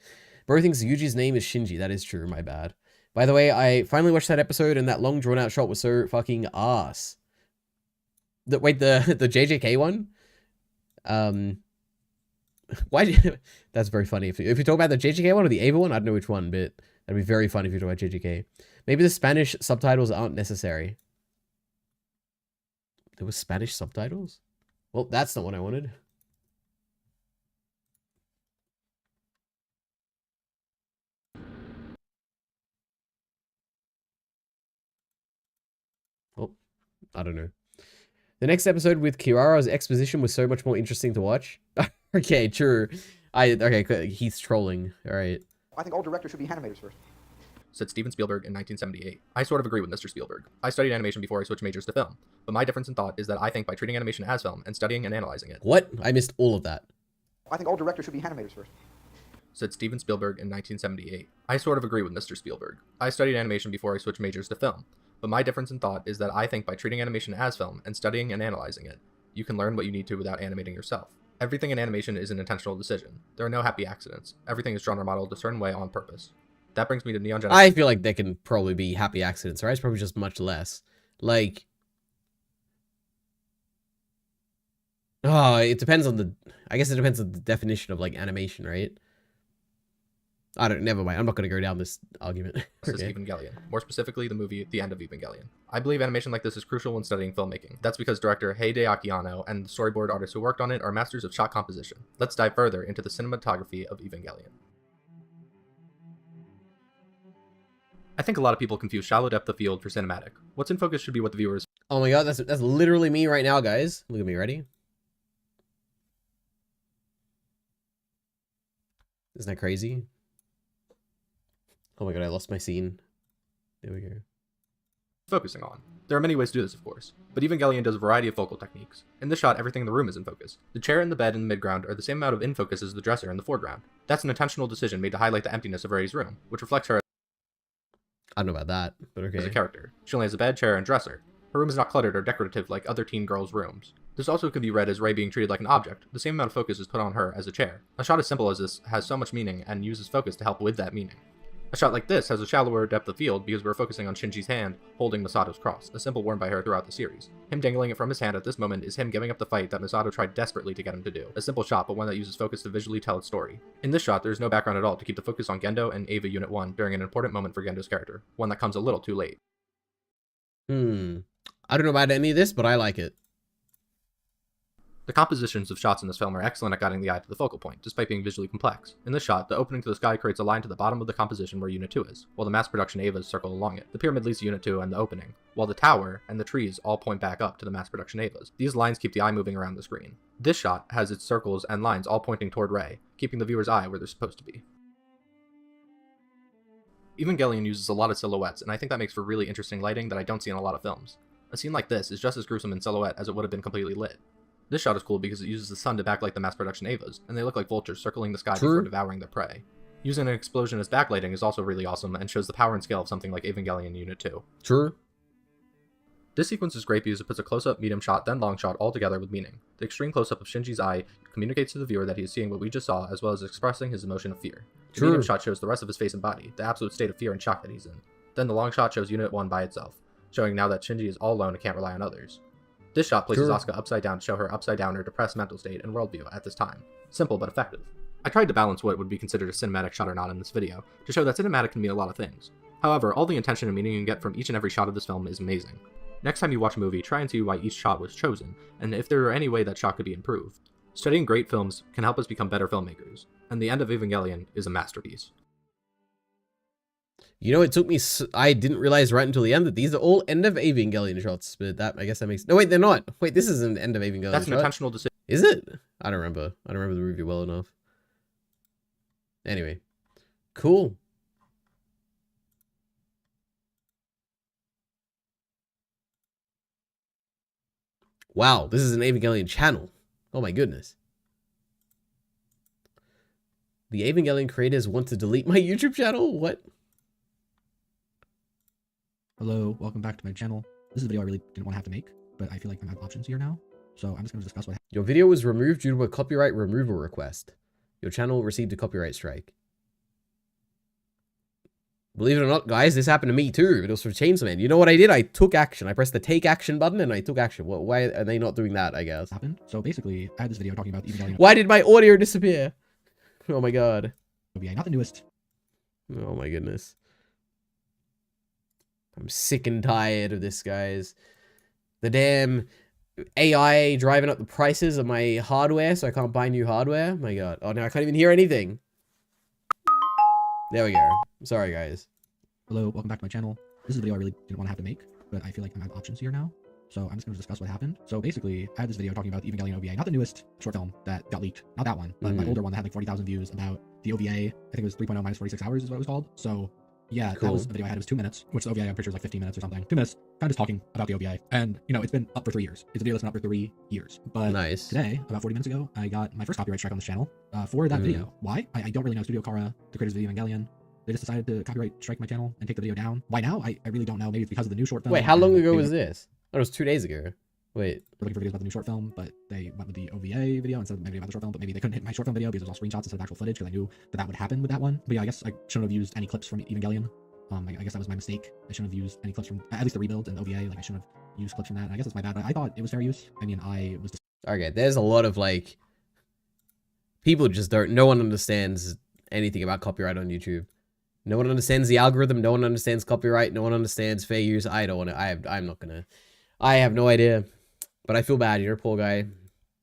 Bro thinks Yuji's name is Shinji. That is true, my bad. By the way, I finally watched that episode and that long drawn out shot was so fucking ass. Wait, the JJK one? That's very funny. If you talk about the JJK one or the Ava one, I don't know which one, but that'd be very funny if you talk about JJK. Maybe the Spanish subtitles aren't necessary. There were Spanish subtitles? Well, that's not what I wanted. Oh, I don't know. The next episode with Kirara's exposition was so much more interesting to watch. Okay, true. Okay, he's trolling. All right. I think all directors should be animators first. Said Steven Spielberg in 1978. I sort of agree with Mr. Spielberg. I studied animation before I switched majors to film, but my difference in thought is that I think by treating animation as film and studying and analyzing it. What? I missed all of that. I think all directors should be animators first. Said Steven Spielberg in 1978. I sort of agree with Mr. Spielberg. I studied animation before I switched majors to film, but my difference in thought is that I think by treating animation as film and studying and analyzing it, you can learn what you need to without animating yourself. Everything in animation is an intentional decision. There are no happy accidents. Everything is drawn or modeled a certain way on purpose. That brings me to Neon Genesis. I feel like there can probably be happy accidents, right? It's probably just much less. Like, oh, it depends on the, I guess it depends on the definition of like animation, right? Never mind. I'm not going to go down this argument. This is Evangelion. More specifically, the movie The End of Evangelion. I believe animation like this is crucial when studying filmmaking. That's because director Hideaki Anno and the storyboard artists who worked on it are masters of shot composition. Let's dive further into the cinematography of Evangelion. I think a lot of people confuse shallow depth of field for cinematic. What's in focus should be what the viewers... Oh my god, that's literally me right now, guys. Look at me, ready? Isn't that crazy? Oh my god, I lost my scene. There we go. Focusing on. There are many ways to do this, of course, but Evangelion does a variety of focal techniques. In this shot, everything in the room is in focus. The chair and the bed in the midground are the same amount of in focus as the dresser in the foreground. That's an intentional decision made to highlight the emptiness of Rei's room, which reflects her I don't know about that, but okay. as a character. She only has a bed, chair, and dresser. Her room is not cluttered or decorative like other teen girls' rooms. This also could be read as Rei being treated like an object. The same amount of focus is put on her as a chair. A shot as simple as this has so much meaning and uses focus to help with that meaning. A shot like this has a shallower depth of field because we're focusing on Shinji's hand holding Misato's cross, a symbol worn by her throughout the series. Him dangling it from his hand at this moment is him giving up the fight that Misato tried desperately to get him to do. A simple shot, but one that uses focus to visually tell its story. In this shot, there is no background at all to keep the focus on Gendo and Ava Unit 1 during an important moment for Gendo's character, one that comes a little too late. I don't know about any of this, but I like it. The compositions of shots in this film are excellent at guiding the eye to the focal point, despite being visually complex. In this shot, the opening to the sky creates a line to the bottom of the composition where Unit 2 is, while the mass production Avas circle along it. The pyramid leads to Unit 2 and the opening, while the tower and the trees all point back up to the mass production Avas. These lines keep the eye moving around the screen. This shot has its circles and lines all pointing toward Rei, keeping the viewer's eye where they're supposed to be. Evangelion uses a lot of silhouettes, and I think that makes for really interesting lighting that I don't see in a lot of films. A scene like this is just as gruesome in silhouette as it would have been completely lit. This shot is cool because it uses the sun to backlight the mass production Avas, and they look like vultures circling the sky before devouring their prey. Using an explosion as backlighting is also really awesome and shows the power and scale of something like Evangelion Unit 2. True. This sequence is great because it puts a close-up, medium shot, then long shot all together with meaning. The extreme close-up of Shinji's eye communicates to the viewer that he is seeing what we just saw, as well as expressing his emotion of fear. The medium shot shows the rest of his face and body, the absolute state of fear and shock that he's in. Then the long shot shows Unit 1 by itself, showing now that Shinji is all alone and can't rely on others. This shot places Asuka upside down to show her upside down her depressed mental state and worldview at this time. Simple but effective. I tried to balance what would be considered a cinematic shot or not in this video, to show that cinematic can mean a lot of things. However, all the intention and meaning you can get from each and every shot of this film is amazing. Next time you watch a movie, try and see why each shot was chosen, and if there are any way that shot could be improved. Studying great films can help us become better filmmakers, and the end of Evangelion is a masterpiece. You know, it took me, I didn't realize right until the end that these are all end of Evangelion shots, but that, I guess that makes, no wait, they're not. Wait, this is an end of Evangelion That's an shot. intentional decision. Is it? I don't remember. I don't remember the movie well enough. Anyway. Cool. Wow, this is an Evangelion channel. Oh my goodness. The Evangelion creators want to delete my YouTube channel? What? Hello, welcome back to my channel. This is a video I really didn't want to have to make, but I feel like I have options here now. So I'm just going to discuss what Your video was removed due to a copyright removal request. Your channel received a copyright strike. Believe it or not, guys, this happened to me too. It was for Chainsaw Man. You know what I did? I took action. I pressed the take action button and I took action. Why are they not doing that, I guess? happened. So basically, I had this video talking about Evangelion. Why did my audio disappear? Oh my god. OVA, not the newest. Oh my goodness. I'm sick and tired of this, guys. The damn AI driving up the prices of my hardware so I can't buy new hardware. My god. Oh, now I can't even hear anything. There we go. Sorry, guys. Hello, welcome back to my channel. This is a video I really didn't want to have to make, but I feel like I have options here now. So I'm just going to discuss what happened. So basically, I had this video talking about Evangelion OVA, not the newest short film that got leaked, not that one, but my older one that had like 40,000 views about the OVA. I think it was 3.0 minus 46 hours is what it was called. So yeah, that was the video I had. It was 2 minutes, which the OVA I'm pretty sure is like 15 minutes or something. 2 minutes, kind of just talking about the OVA. And, you know, it's been up for 3 years. It's a video that's been up for 3 years. But today, about 40 minutes ago, I got my first copyright strike on this channel for that video. Why? I don't really know. Studio Kara, the creators of Evangelion, they just decided to copyright strike my channel and take the video down. Why now? I really don't know. Maybe it's because of the new short film. Wait, how long ago was this? Oh, it was 2 days ago. Wait. We're looking for videos about the new short film, but they went with the OVA video instead of maybe about the short film, but maybe they couldn't hit my short film video because it was all screenshots instead of actual footage because I knew that that would happen with that one. But yeah, I guess I shouldn't have used any clips from Evangelion. I guess that was my mistake. I shouldn't have used any clips from, at least the rebuild and OVA, like I shouldn't have used clips from that. I guess that's my bad. I thought it was fair use. I mean, I was just... Okay, there's a lot of like... People just don't... No one understands anything about copyright on YouTube. No one understands the algorithm. No one understands copyright. No one understands fair use. I don't want to... I'm not gonna... I have no idea. But I feel bad. You're a poor guy.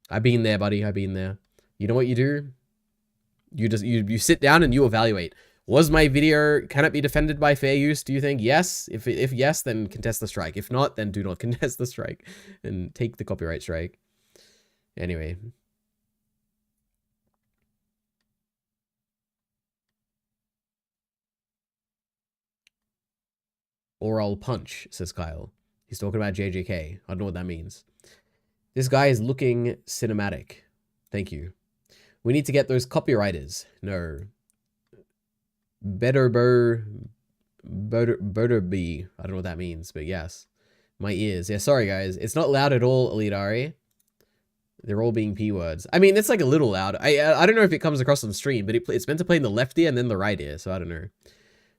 I've been there, buddy. I've been there. You know what you do? You just... You sit down and you evaluate. Was my video... Can it be defended by fair use? Do you think? Yes. If yes, then contest the strike. If not, then do not contest the strike. And take the copyright strike. Anyway... Or I'll punch, says Kyle. He's talking about JJK. I don't know what that means. This guy is looking cinematic. Thank you. We need to get those copywriters. No. Better be. I don't know what that means, but yes. My ears. Yeah, sorry guys. It's not loud at all, EliteAri. They're all being P words. I mean, it's like a little loud. I don't know if it comes across on stream, but it's meant to play in the left ear and then the right ear, so I don't know.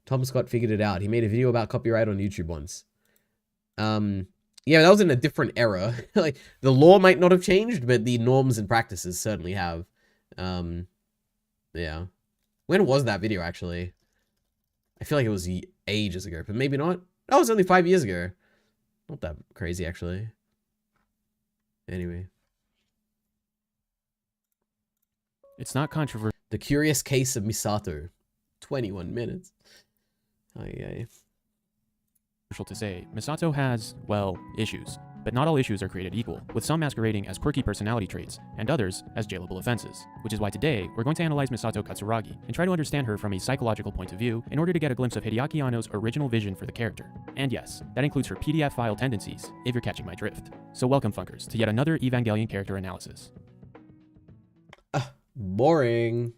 Tom Scott figured it out. He made a video about copyright on YouTube once. Yeah, that was in a different era. Like, the law might not have changed, but the norms and practices certainly have. Yeah. When was that video, actually? I feel like it was ages ago, but maybe not. That was only 5 years ago. Not that crazy, actually. Anyway. It's not controversial. The Curious Case of Misato. 21 minutes. Okay. To say, Misato has, well, issues. But not all issues are created equal, with some masquerading as quirky personality traits, and others as jailable offenses. Which is why today, we're going to analyze Misato Katsuragi, and try to understand her from a psychological point of view, in order to get a glimpse of Hideaki Anno's original vision for the character. And yes, that includes her PDF file tendencies, if you're catching my drift. So welcome, Funkers, to yet another Evangelion character analysis. Boring.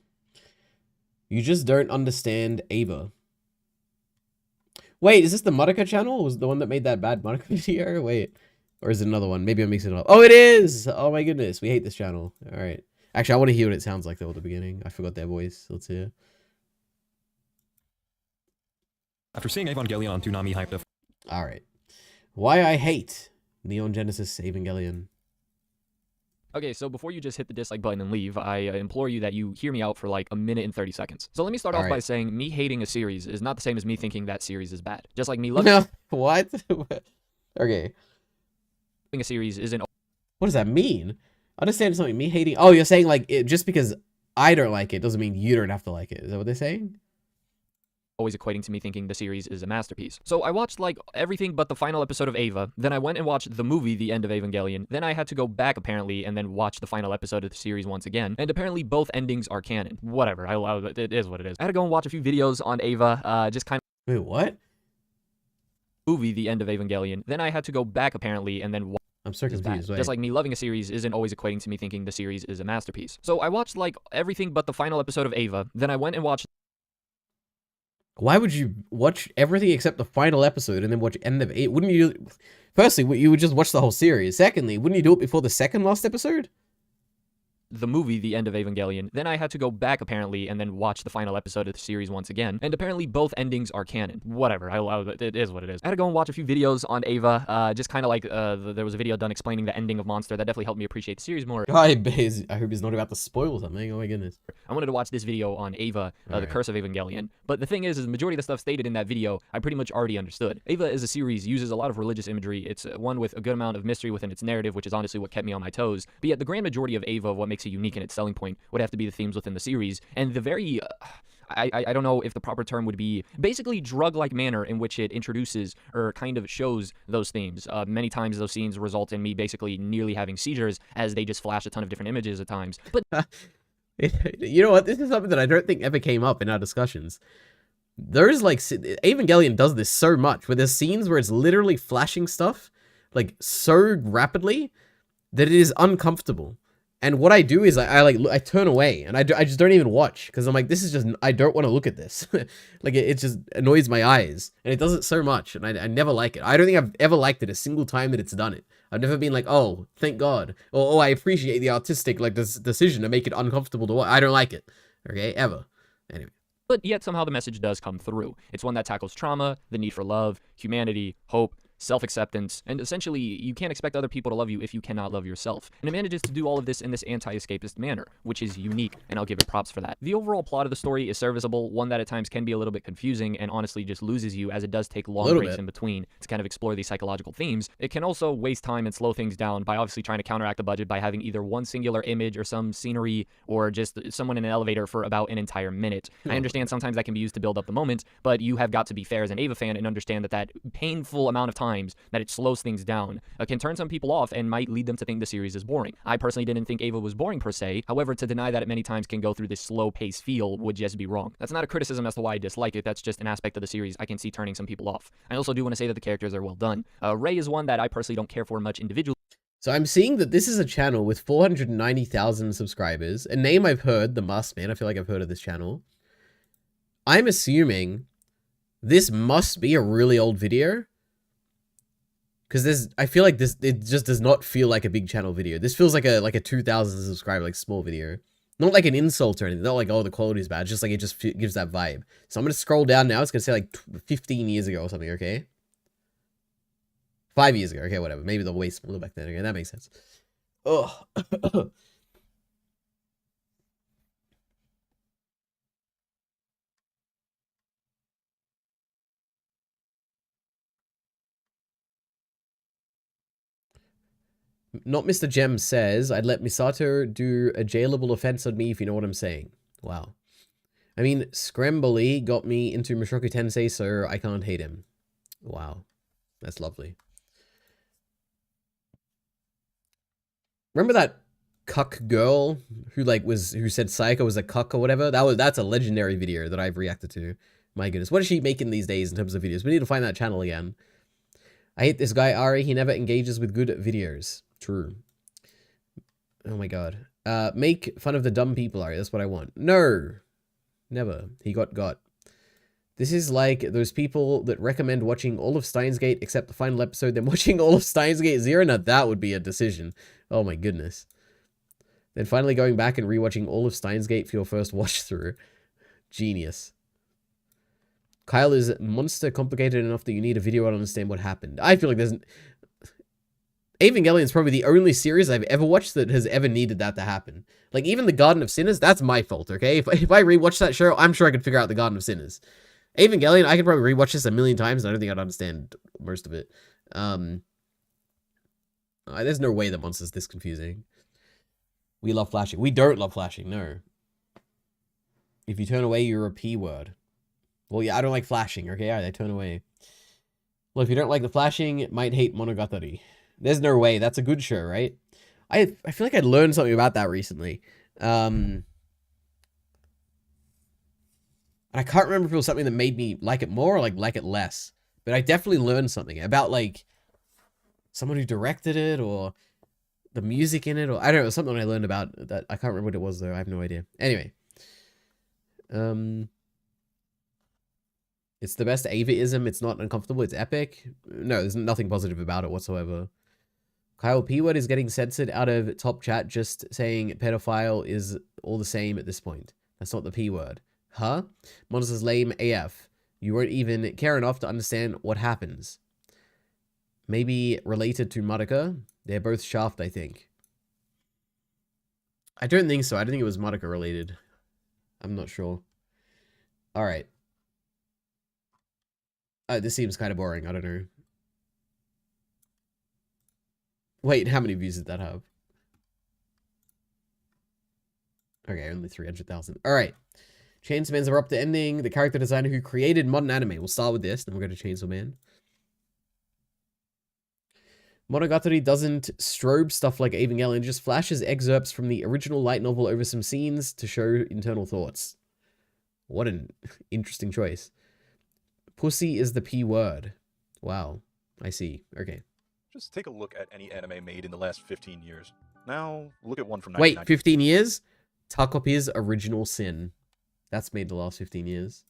You just don't understand Ava. Wait, is this the Madoka channel? Was the one that made that bad Madoka video? Wait. Or is it another one? Maybe I'm mixing it up. Oh, it is! Oh my goodness. We hate this channel. Alright. Actually, I want to hear what it sounds like though at the beginning. I forgot their voice. Let's hear. After seeing Evangelion on Toonami hyped up. Alright. Why I hate Neon Genesis Evangelion. Okay, so before you just hit the dislike button and leave, I implore you that you hear me out for like a minute and 30 seconds. So let me start off by saying me hating a series is not the same as me thinking that series is bad. Just like me loving... No, what? Okay. A series isn't... What does that mean? Understand something, me hating... Oh, you're saying like, just because I don't like it doesn't mean you don't have to like it. Is that what they're saying? Always equating to me thinking the series is a masterpiece. So I watched like everything but the final episode of Ava, then I went and watched the movie The End of Evangelion, then I had to go back apparently and then watch the final episode of the series once again, and apparently both endings are canon. Whatever, it is what it is. I had to go and watch a few videos on Ava, just kind of... Wait, what? Movie The End of Evangelion, then I had to go back apparently and then I'm so confused. Just like me loving a series isn't always equating to me thinking the series is a masterpiece. So I watched like everything but the final episode of Ava, then I went and watched... Why would you watch everything except the final episode and then watch end of it? Wouldn't you... Firstly, you would just watch the whole series. Secondly, wouldn't you do it before the second last episode? The movie The End of Evangelion, then I had to go back apparently and then watch the final episode of the series once again, and apparently both endings are canon. Whatever, it is what it is. I had to go and watch a few videos on Ava, just kind of like there was a video done explaining the ending of Monster that definitely helped me appreciate the series more. I hope he's not about to spoil something. Oh my goodness. I wanted to watch this video on Ava, The Curse of Evangelion, but the thing is the majority of the stuff stated in that video I pretty much already understood. Ava as a series uses a lot of religious imagery. It's one with a good amount of mystery within its narrative, which is honestly what kept me on my toes. But yet the grand majority of Ava, what makes it unique in its selling point, would have to be the themes within the series, and the very I don't know if the proper term would be basically drug-like manner in which it introduces or kind of shows those themes. Many times those scenes result in me basically nearly having seizures as they just flash a ton of different images at times. But you know what? This is something that I don't think ever came up in our discussions. There's like Evangelion does this so much where there's scenes where it's literally flashing stuff like so rapidly that it is uncomfortable. And what I do is I turn away and I just don't even watch because I'm like, this is just, I don't want to look at this. Like it just annoys my eyes and it does it so much and I never like it. I don't think I've ever liked it a single time that it's done it. I've never been like, oh, thank God. Or, oh, I appreciate the artistic like this decision to make it uncomfortable to watch. I don't like it. Okay, ever. Anyway. But yet somehow the message does come through. It's one that tackles trauma, the need for love, humanity, hope, self-acceptance, and essentially you can't expect other people to love you if you cannot love yourself. And it manages to do all of this in this anti-escapist manner, which is unique, and I'll give it props for that. The overall plot of the story is serviceable, one that at times can be a little bit confusing and honestly just loses you as it does take long breaks in between to kind of explore these psychological themes. It can also waste time and slow things down by obviously trying to counteract the budget by having either one singular image or some scenery or just someone in an elevator for about an entire minute. I understand sometimes that can be used to build up the moment, but you have got to be fair as an Ava fan and understand that that painful amount of time times that it slows things down can turn some people off and might lead them to think the series is boring. I personally didn't think Ava was boring per se. However, to deny that it many times can go through this slow pace feel would just be wrong. That's not a criticism as to why I dislike it. That's just an aspect of the series I can see turning some people off. I also do want to say that the characters are well done. Rey is one that I personally don't care for much individually. So I'm seeing that this is a channel with 490,000 subscribers. A name I've heard, The Masked Man. I feel like I've heard of this channel. I'm assuming this must be a really old video. Because I feel like it just does not feel like a big channel video. This feels like a 2,000 subscriber, like small video. Not like an insult or anything. Not like, oh, the quality's bad. Just like it just gives that vibe. So I'm going to scroll down now. It's going to say like 15 years ago or something, okay? 5 years ago. Okay, whatever. Maybe they're way smaller back then. Okay, that makes sense. Oh. Not Mr. Gem says, I'd let Misato do a jailable offense on me if you know what I'm saying. Wow. I mean, Scrambly got me into Mushoku Tensei, so I can't hate him. Wow. That's lovely. Remember that cuck girl who who said Psycho was a cuck or whatever? That's a legendary video that I've reacted to. My goodness. What is she making these days in terms of videos? We need to find that channel again. I hate this guy, Ari. He never engages with good videos. True. Oh my god. Make fun of the dumb people, Ari. That's what I want. No. Never. He got. This is like those people that recommend watching all of Steins Gate except the final episode, then watching all of Steins Gate 0. Now that would be a decision. Oh my goodness. Then finally going back and rewatching all of Steins Gate for your first watch through. Genius. Kyle is monster complicated enough that you need a video to understand what happened. I feel like there's... Evangelion is probably the only series I've ever watched that has ever needed that to happen. Like, even The Garden of Sinners, that's my fault, okay? If I rewatch that show, I'm sure I could figure out The Garden of Sinners. Evangelion, I could probably rewatch this a million times, and I don't think I'd understand most of it. There's no way the monster's this confusing. We love flashing. We don't love flashing, no. If you turn away, you're a P word. Well, yeah, I don't like flashing, okay? I turn away. Well, if you don't like the flashing, it might hate Monogatari. There's no way. That's a good show, right? I feel like I learned something about that recently. And I can't remember if it was something that made me like it more or like it less. But I definitely learned something about like someone who directed it or the music in it, or I don't know, something I learned about that. I can't remember what it was though. I have no idea. Anyway. It's the best Ava-ism. It's not uncomfortable. It's epic. No, there's nothing positive about it whatsoever. Kyle P-word is getting censored out of top chat just saying pedophile is all the same at this point. That's not the P-word. Huh? Monster's lame AF. You won't even care enough to understand what happens. Maybe related to Madoka? They're both Shaft, I think. I don't think so. I don't think it was Madoka related. I'm not sure. Alright. This seems kind of boring. I don't know. Wait, how many views did that have? Okay, only 300,000. Alright. Chainsaw Man's are up to ending. The character designer who created modern anime. We'll start with this, then we'll go to Chainsaw Man. Monogatari doesn't strobe stuff like Evangelion, just flashes excerpts from the original light novel over some scenes to show internal thoughts. What an interesting choice. Pussy is the P word. Wow. I see. Okay. Just take a look at any anime made in the last 15 years. Now, look at one from Wait, 15 years? Takopi's Original Sin. That's made the last 15 years.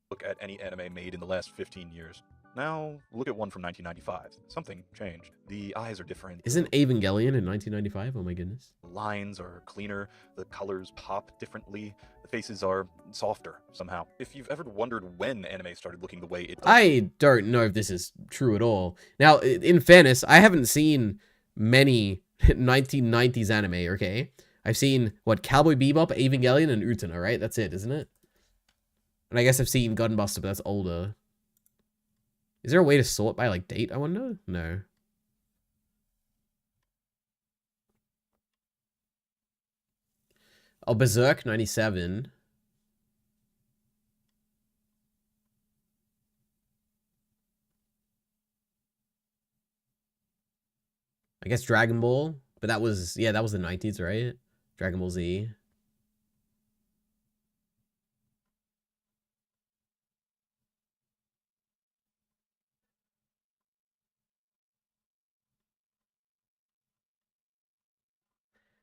Look at any anime made in the last 15 years. Now, look at one from 1995. Something changed. The eyes are different. Isn't Evangelion in 1995? Oh my goodness. The lines are cleaner. The colors pop differently. The faces are softer somehow. If you've ever wondered when anime started looking the way it does... I don't know if this is true at all. Now, in fairness, I haven't seen many 1990s anime, okay? I've seen, what, Cowboy Bebop, Evangelion, and Utena, right? That's it, isn't it? And I guess I've seen Gunbuster, but that's older. Is there a way to sort by, like, date, I wonder? No. Oh, Berserk, 97. I guess Dragon Ball, but that was, yeah, that was the 90s, right? Dragon Ball Z.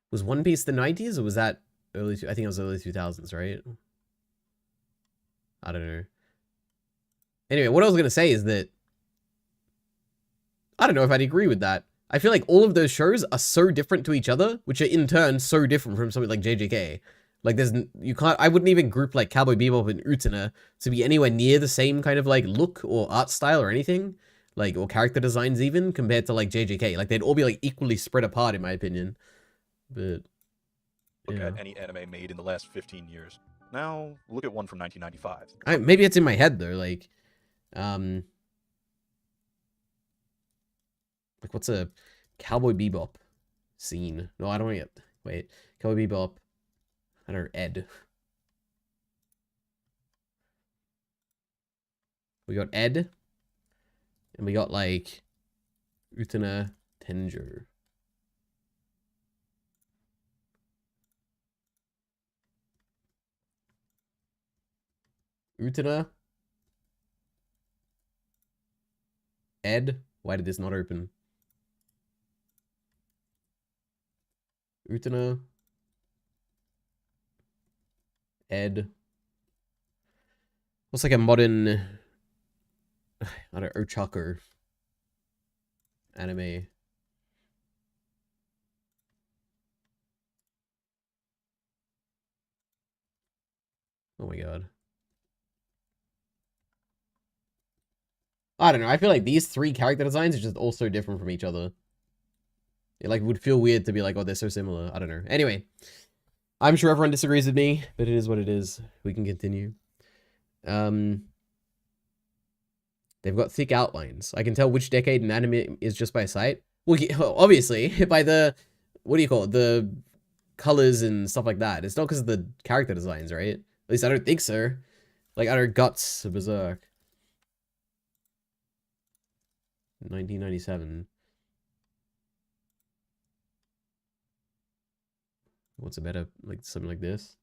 Was One Piece the 90s, or was that early? I think it was early 2000s, right? I don't know. Anyway, what I was gonna say is that I don't know if I'd agree with that. I feel like all of those shows are so different to each other, which are in turn so different from something like JJK. Like you can't, I wouldn't even group like Cowboy Bebop and Utena to be anywhere near the same kind of like look or art style or anything. Like, or character designs even, compared to like JJK. Like, they'd all be like equally spread apart in my opinion. But, Look yeah. at any anime made in the last 15 years. Now, look at one from 1995. Maybe it's in my head though, like what's a Cowboy Bebop scene? No, I don't want to get, wait, Cowboy Bebop, I don't know, Ed. We got Ed, and we got like Utena Tenjo. Utena. Ed. Why did this not open? Utena. Ed. What's like a modern, I don't know, Ochako anime? Oh my god. I don't know. I feel like these three character designs are just all so different from each other. It like would feel weird to be like, oh, they're so similar. I don't know. Anyway, I'm sure everyone disagrees with me, but it is what it is. We can continue. They've got thick outlines. I can tell which decade an anime is just by sight. Well, obviously, by the, what do you call it? The colors and stuff like that. It's not because of the character designs, right? At least I don't think so. Like, I don't Guts, Berserk. 1997. What's a better, like something like this?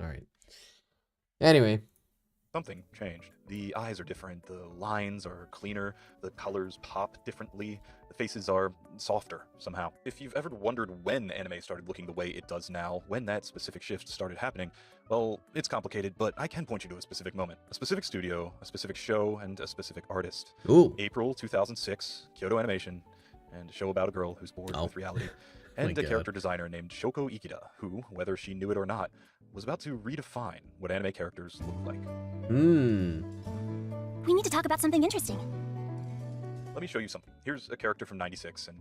All right. Anyway. Something changed. The eyes are different, the lines are cleaner, the colors pop differently, the faces are softer somehow. If you've ever wondered when anime started looking the way it does now, when that specific shift started happening, well, it's complicated, but I can point you to a specific moment, a specific studio, a specific show, and a specific artist. Ooh. April 2006, Kyoto Animation, and a show about a girl who's bored with reality. And a character designer named Shoko Ikeda, who, whether she knew it or not, was about to redefine what anime characters look like. We need to talk about something interesting. Let me show you something. Here's a character from 96, and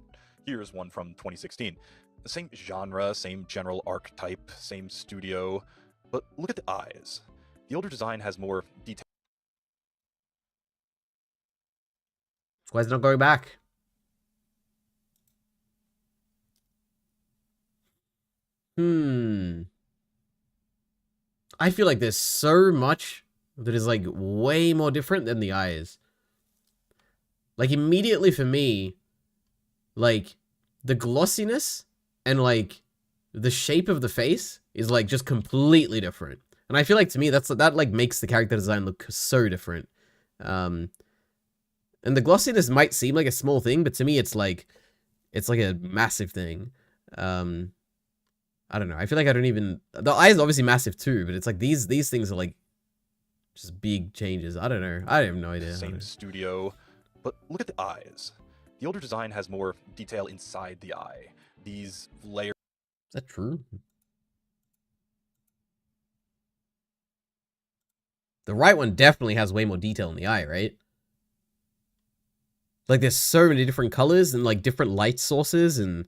here's one from 2016. The same genre, same general archetype, same studio, but look at the eyes. The older design has more detail. Why is it not going back? I feel like there's so much that is like way more different than the eyes. Like immediately for me, like the glossiness and like the shape of the face is like just completely different. And I feel like to me that like makes the character design look so different. And the glossiness might seem like a small thing, but to me it's like a massive thing. I don't know. I feel like I don't even, the eyes are obviously massive too, but it's like these things are like just big changes. I don't know. I have no idea. Same studio, but look at the eyes. The older design has more detail inside the eye. These layers. Is that true? The right one definitely has way more detail in the eye, right? Like there's so many different colors and like different light sources and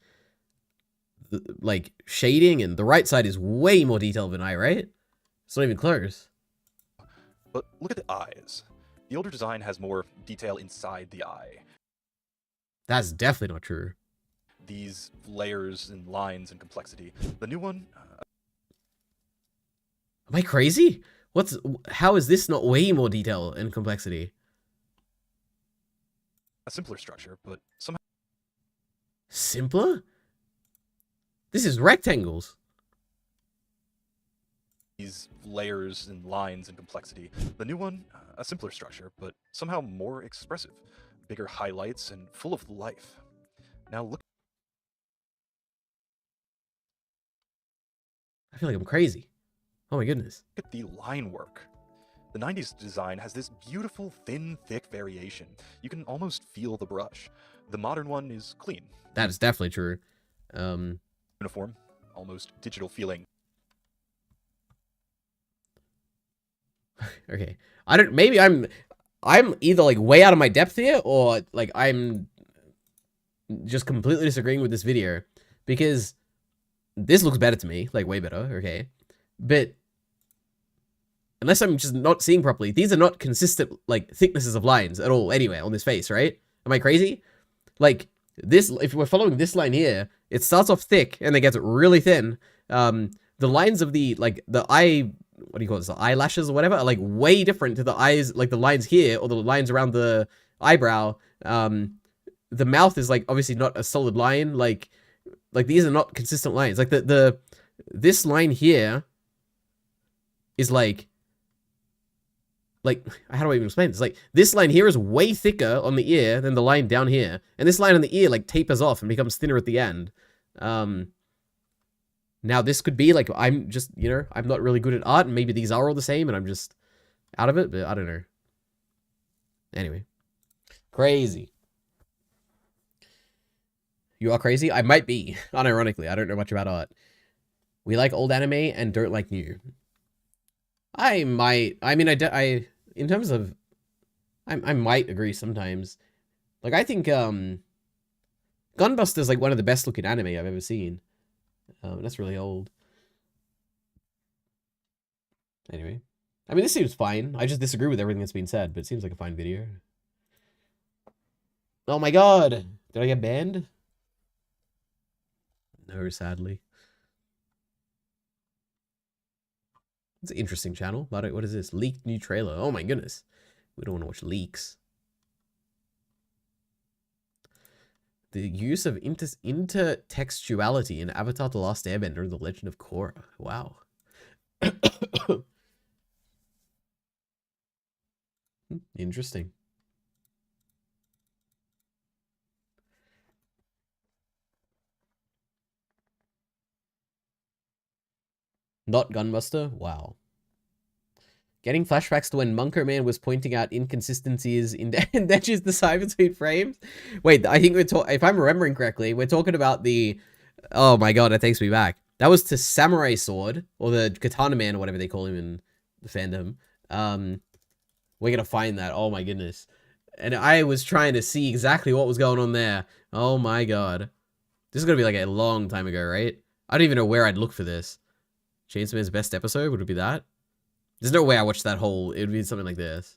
like shading, and the right side is way more detailed than eye, right? It's not even close. But look at the eyes. The older design has more detail inside the eye. That's definitely not true. These layers and lines and complexity. The new one... Am I crazy? How is this not way more detail and complexity? A simpler structure, but somehow Simpler? This is rectangles. these layers and lines and complexity. The new one, a simpler structure, but somehow more expressive. Bigger highlights and full of life. Now look I feel like I'm crazy. Oh my goodness. at the line work. The 90s design has this beautiful, thin, thick variation. You can almost feel the brush. The modern one is clean. That is definitely true. Uniform, almost digital feeling. Okay. Maybe I'm either like way out of my depth here, or like I'm just completely disagreeing with this video, because this looks better to me, like way better, okay? But unless I'm just not seeing properly, these are not consistent like thicknesses of lines at all anywhere on this face, right? Am I crazy? Like this, if we're following this line here, it starts off thick and then gets really thin. The lines of the eye, what do you call this, the eyelashes or whatever, are like way different to the eyes, like the lines here or the lines around the eyebrow. The mouth is like obviously not a solid line. Like these are not consistent lines. Like this line here is like how do I even explain this? Like this line here is way thicker on the ear than the line down here, and this line on the ear like tapers off and becomes thinner at the end. Now this could be like, I'm just, you know, I'm not really good at art, and maybe these are all the same and I'm just out of it, but I don't know. Anyway. Crazy. You are crazy? I might be, unironically. I don't know much about art. We like old anime and don't like new. I might, I mean, in terms of, I might agree sometimes. Like, I think, Gunbuster's like one of the best looking anime I've ever seen. That's really old. Anyway. I mean, this seems fine. I just disagree with everything that's been said, but it seems like a fine video. Oh my god! Did I get banned? No, sadly. It's an interesting channel. What is this? Leaked new trailer. Oh my goodness. We don't want to watch leaks. The use of intertextuality in Avatar The Last Airbender and The Legend of Korra. Wow. Interesting. Not Gunbuster? Wow. Getting flashbacks to when Monko Man was pointing out inconsistencies in Denji's Decide Between Frames. Wait, I think if I'm remembering correctly, we're talking about the... Oh my god, that takes me back. That was to Samurai Sword, or the Katana Man, or whatever they call him in the fandom. We're gonna find that. Oh my goodness. And I was trying to see exactly what was going on there. Oh my god. This is gonna be like a long time ago, right? I don't even know where I'd look for this. Chainsaw Man's best episode? Would it be that? There's no way I watched that whole... It would be something like this.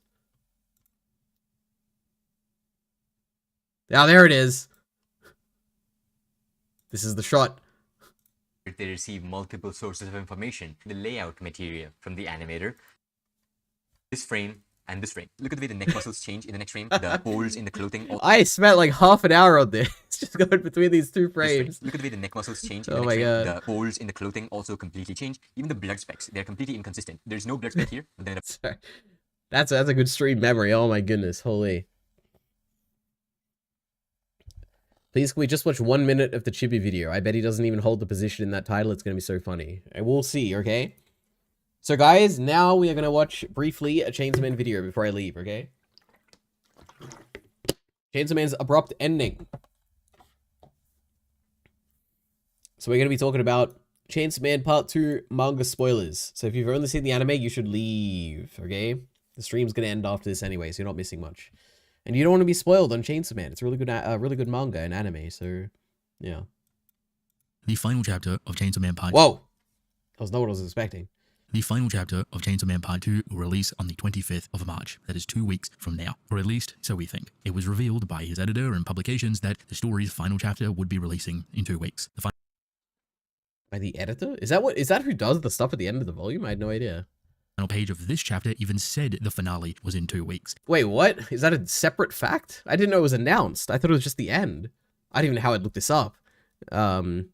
Ah, there it is. This is the shot. They receive multiple sources of information, the layout material from the animator, this frame, and this frame. Look at the way the neck muscles change in the next frame, the holes in the clothing. I spent like half an hour on this, just going between these two frames. Look at the way the neck muscles change in Oh the my next frame. god. The holes in the clothing also completely change. Even the blood specks, they're completely inconsistent. There's no blood speck here, but then Sorry. That's a good stream memory. Oh my goodness, holy. Please, can we just watch 1 minute of the Chibi video? I bet he doesn't even hold the position in that title. It's going to be so funny. And we'll see, okay? So guys, now we are going to watch briefly a Chainsaw Man video before I leave, okay? Chainsaw Man's abrupt ending. So we're going to be talking about Chainsaw Man Part 2 manga spoilers. So if you've only seen the anime, you should leave, okay? The stream's going to end after this anyway, so you're not missing much. And you don't want to be spoiled on Chainsaw Man. It's a really good manga and anime, so yeah. The final chapter of Chainsaw Man Part... Whoa! That was not what I was expecting. The final chapter of Chainsaw Man Part 2 will release on the 25th of March. That is 2 weeks from now. Or at least, so we think. It was revealed by his editor and publications that the story's final chapter would be releasing in 2 weeks. By the editor? Is that who does the stuff at the end of the volume? I had no idea. final page of this chapter even said the finale was in 2 weeks. Wait, what? Is that a separate fact? I didn't know it was announced. I thought it was just the end. I didn't even know how I'd look this up. Anime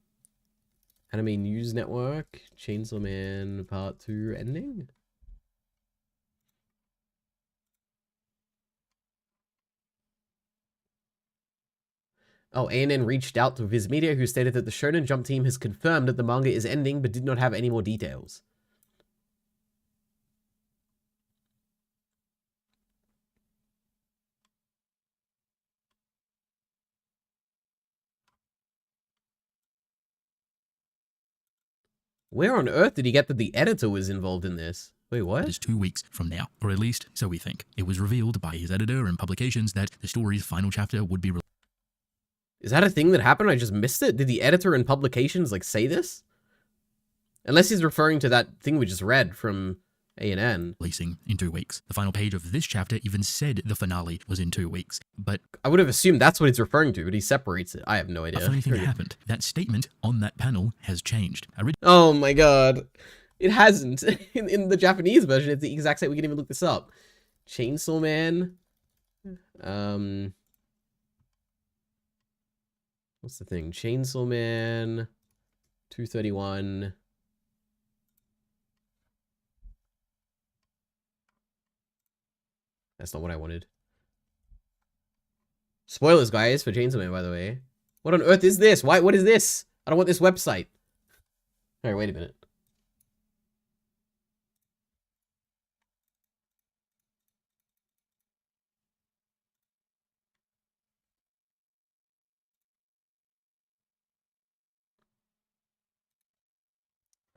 News Network, Chainsaw Man Part 2 ending? Oh, ANN reached out to Viz Media, who stated that the Shonen Jump team has confirmed that the manga is ending, but did not have any more details. Where on earth did he get that the editor was involved in this? Wait, what? It is 2 weeks from now, or at least so we think. It was revealed by his editor and publications that the story's final chapter would be released. Is that a thing that happened? I just missed it? Did the editor and publications, like, say this? Unless he's referring to that thing we just read from ANN. Releasing in 2 weeks. The final page of this chapter even said the finale was in 2 weeks, but I would have assumed that's what he's referring to, but he separates it. I have no idea. a funny thing happened. That statement on that panel has changed. Oh my god. It hasn't. In the Japanese version, it's the exact same. We can even look this up. Chainsaw Man. What's the thing? Chainsaw Man 231. That's not what I wanted. Spoilers, guys, for Chainsaw Man, by the way. What on earth is this? Why? What is this? I don't want this website. Alright, wait a minute.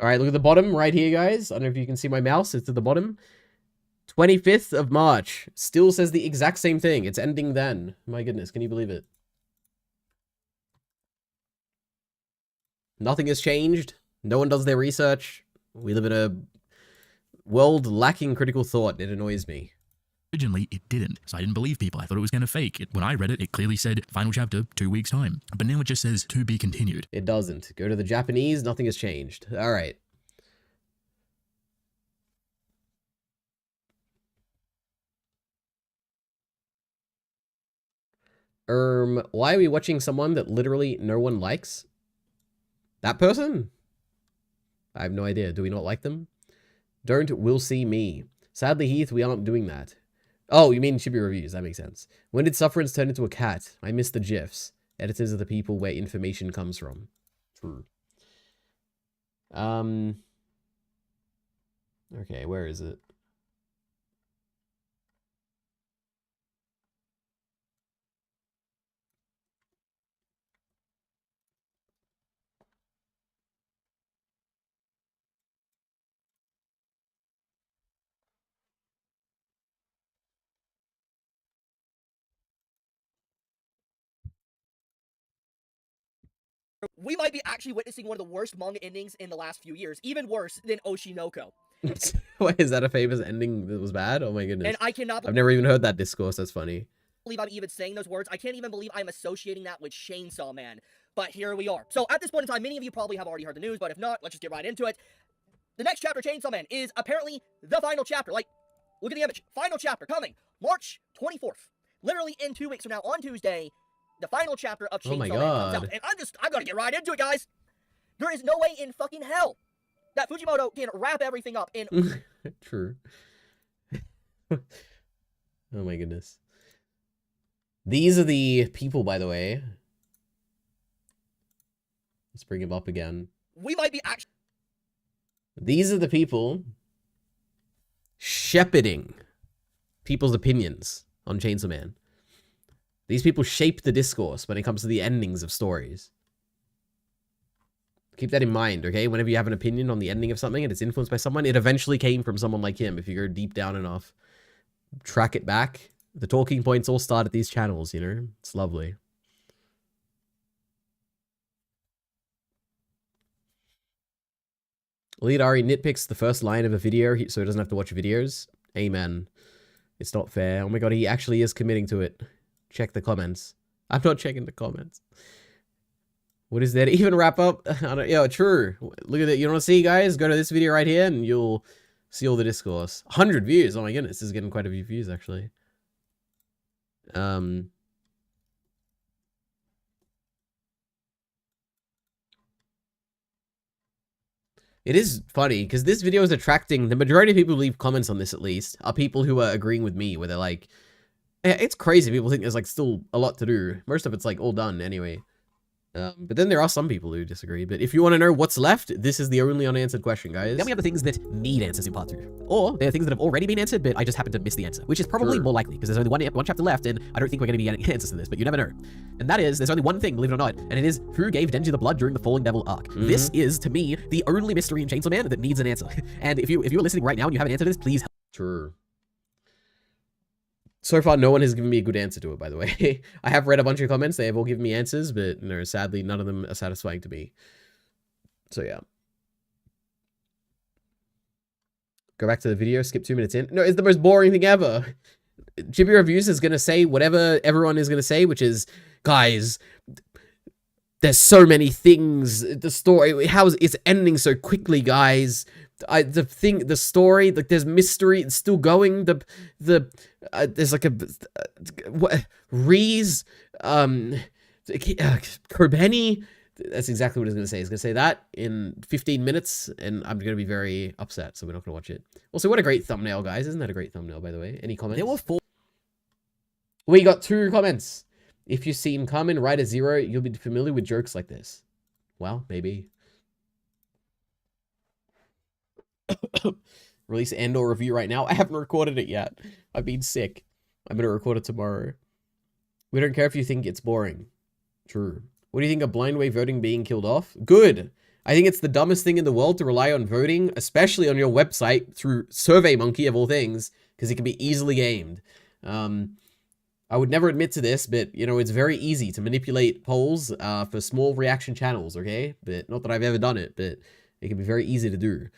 Alright, look at the bottom right here, guys. I don't know if you can see my mouse. It's at the bottom. 25th of March. Still says the exact same thing. It's ending then. My goodness, can you believe it? Nothing has changed. No one does their research. We live in a world lacking critical thought. It annoys me. Originally, it didn't, so I didn't believe people. I thought it was going to fake. When I read it, it clearly said final chapter, 2 weeks time. But now it just says to be continued. It doesn't. Go to the Japanese, nothing has changed. Alright. Why are we watching someone that literally no one likes? That person? I have no idea. Do we not like them? Don't will see me. Sadly, Heath, we aren't doing that. Oh, you mean Chibi reviews. That makes sense. When did Sufferance turn into a cat? I miss the GIFs. Editors are the people where information comes from. True. Okay, where is it? We might be actually witnessing one of the worst manga endings in the last few years, even worse than Oshinoko. Wait, is that a famous ending that was bad? Oh my goodness. And I cannot I've never even heard that discourse. That's funny. believe I'm even saying those words. I can't even believe I'm associating that with Chainsaw Man. But here we are. So at this point in time, many of you probably have already heard the news, but if not, let's just get right into it. The next chapter, Chainsaw Man, is apparently the final chapter. Like, look at the image. Final chapter coming March 24th. Literally in 2 weeks from now, on Tuesday, the final chapter of Chainsaw Man comes out. And I'm gonna get right into it, guys. There is no way in fucking hell that Fujimoto can wrap everything up in... True. Oh my goodness. These are the people, by the way. Let's bring him up again. We might be actually... These are the people shepherding people's opinions on Chainsaw Man. These people shape the discourse when it comes to the endings of stories. Keep that in mind, okay? Whenever you have an opinion on the ending of something and it's influenced by someone, it eventually came from someone like him. If you go deep down enough, track it back. The talking points all start at these channels, you know? It's lovely. EliteAri nitpicks the first line of a video so he doesn't have to watch videos. Amen. It's not fair. Oh my god, he actually is committing to it. Check the comments. I'm not checking the comments. What is there to even wrap up? True. Look at it. You want to see, guys? Go to this video right here and you'll See all the discourse. 100 views. Oh my goodness, this is getting quite a few views actually. It is funny because this video is attracting the majority of people who leave comments on this, at least, are people who are agreeing with me, where they're like, it's crazy. People think there's like still a lot to do. Most of it's like all done anyway. But then there are some people who disagree. But if you want to know what's left, this is the only unanswered question, guys. Then we have the things that need answers in part 2. Or there are things that have already been answered, but I just happen to miss the answer, which is probably more likely, because there's only one chapter left, and I don't think we're going to be getting answers to this, but you never know. And that is, there's only one thing, believe it or not, and it is, who gave Denji the blood during the Falling Devil arc? This is, to me, the only mystery in Chainsaw Man that needs an answer. And if you're listening right now and you have an answer to this, please help. True. So far, no one has given me a good answer to it, by the way. I have read a bunch of comments. They have all given me answers, but no, sadly, none of them are satisfying to me. So, yeah. Go back to the video, skip 2 minutes in. No, it's the most boring thing ever. Chibi Reviews is going to say whatever everyone is going to say, which is, guys, there's so many things. The story, how is it's ending so quickly, guys. The story, like there's mystery, it's still going. There's like a Reese, Kobeni. That's exactly what he's gonna say. He's gonna say that in 15 minutes, and I'm gonna be very upset. So we're not gonna watch it. Also, what a great thumbnail, guys! Isn't that a great thumbnail, by the way? Any comments? There were 4. We got 2 comments. If you see him coming, write a 0. You'll be familiar with jokes like this. Well, maybe. Release and/or review right now. I haven't recorded it yet. I've been sick. I'm gonna record it tomorrow. We don't care if you think it's boring. True. What do you think of blind wave voting being killed off? Good. I think it's the dumbest thing in the world to rely on voting, especially on your website through SurveyMonkey of all things, because it can be easily gamed. I would never admit to this, but you know, it's very easy to manipulate polls for small reaction channels, okay? But not that I've ever done it, but it can be very easy to do.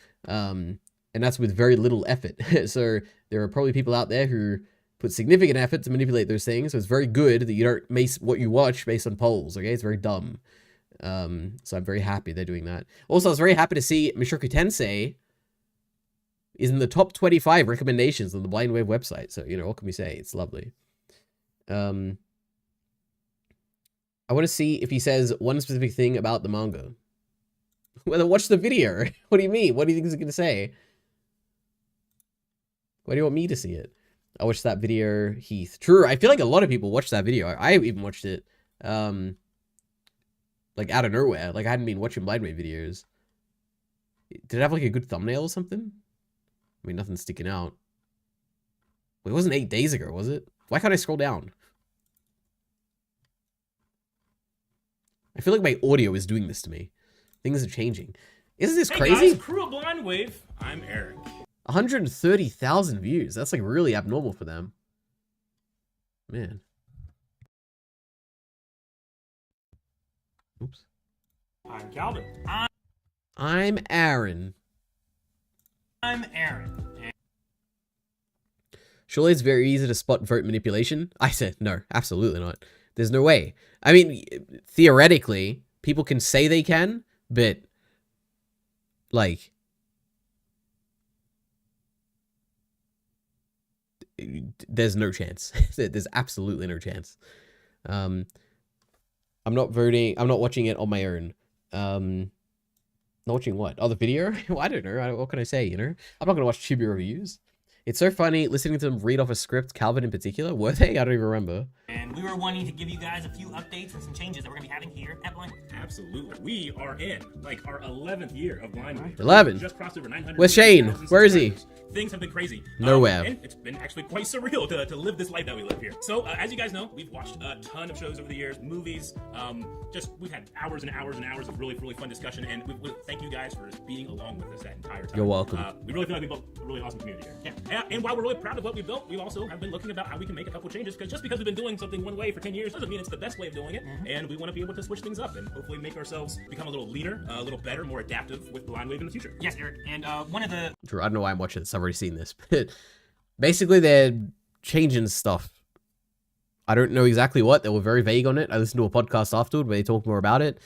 And that's with very little effort. So there are probably people out there who put significant effort to manipulate those things. So it's very good that you don't base what you watch based on polls, okay? It's very dumb. So I'm very happy they're doing that. Also, I was very happy to see Mushoku Tensei is in the top 25 recommendations on the Blind Wave website. So, you know, what can we say? It's lovely. I want to see if he says one specific thing about the manga. Well, then watch the video. What do you mean? What do you think he's going to say? Why do you want me to see it? I watched that video, Heath. True, I feel like a lot of people watched that video. I even watched it, like, out of nowhere. Like, I hadn't been watching Blind Wave videos. Did it have, like, a good thumbnail or something? I mean, nothing's sticking out. Well, it wasn't 8 days ago, was it? Why can't I scroll down? I feel like my audio is doing this to me. Things are changing. Isn't this crazy? Hey guys, crew of Blind Wave. I'm Eric. 130,000 views. That's like really abnormal for them. Man. Oops. I'm Calvin. I'm Aaron. I'm Aaron. Surely it's very easy to spot vote manipulation. I said no, absolutely not. There's no way. I mean, theoretically, people can say they can, but like there's no chance. There's absolutely no chance. I'm not voting. I'm not watching it on my own. Not watching what? Oh, the video? Well, I don't know. What can I say, you know? I'm not going to watch Chibi reviews. It's so funny listening to them read off a script, Calvin in particular. Were they? I don't even remember. And we were wanting to give you guys a few updates and some changes that we're going to be having here at Blind Wave. Absolutely. We are in, like, our 11th year of Blind Wave. 11? Just crossed over 900. Where's Shane? Where is he? Things have been crazy. Nowhere. And it's been actually quite surreal to live this life that we live here. So, as you guys know, we've watched a ton of shows over the years, movies. We've had hours and hours and hours of really, really fun discussion. And we thank you guys for being along with us that entire time. You're welcome. We really feel like we built a really awesome community here. Yeah. And while we're really proud of what we built, we also have been looking about how we can make a couple changes. Because just because we've been doing something one way for 10 years doesn't mean it's the best way of doing it. And we want to be able to switch things up and hopefully make ourselves become a little leaner, a little better, more adaptive with Blind Wave in the future. Yes, Eric. And one of the... Drew, I don't know why I'm watching this. I've already seen this. But basically, they're changing stuff. I don't know exactly what. They were very vague on it. I listened to a podcast afterward where they talk more about it.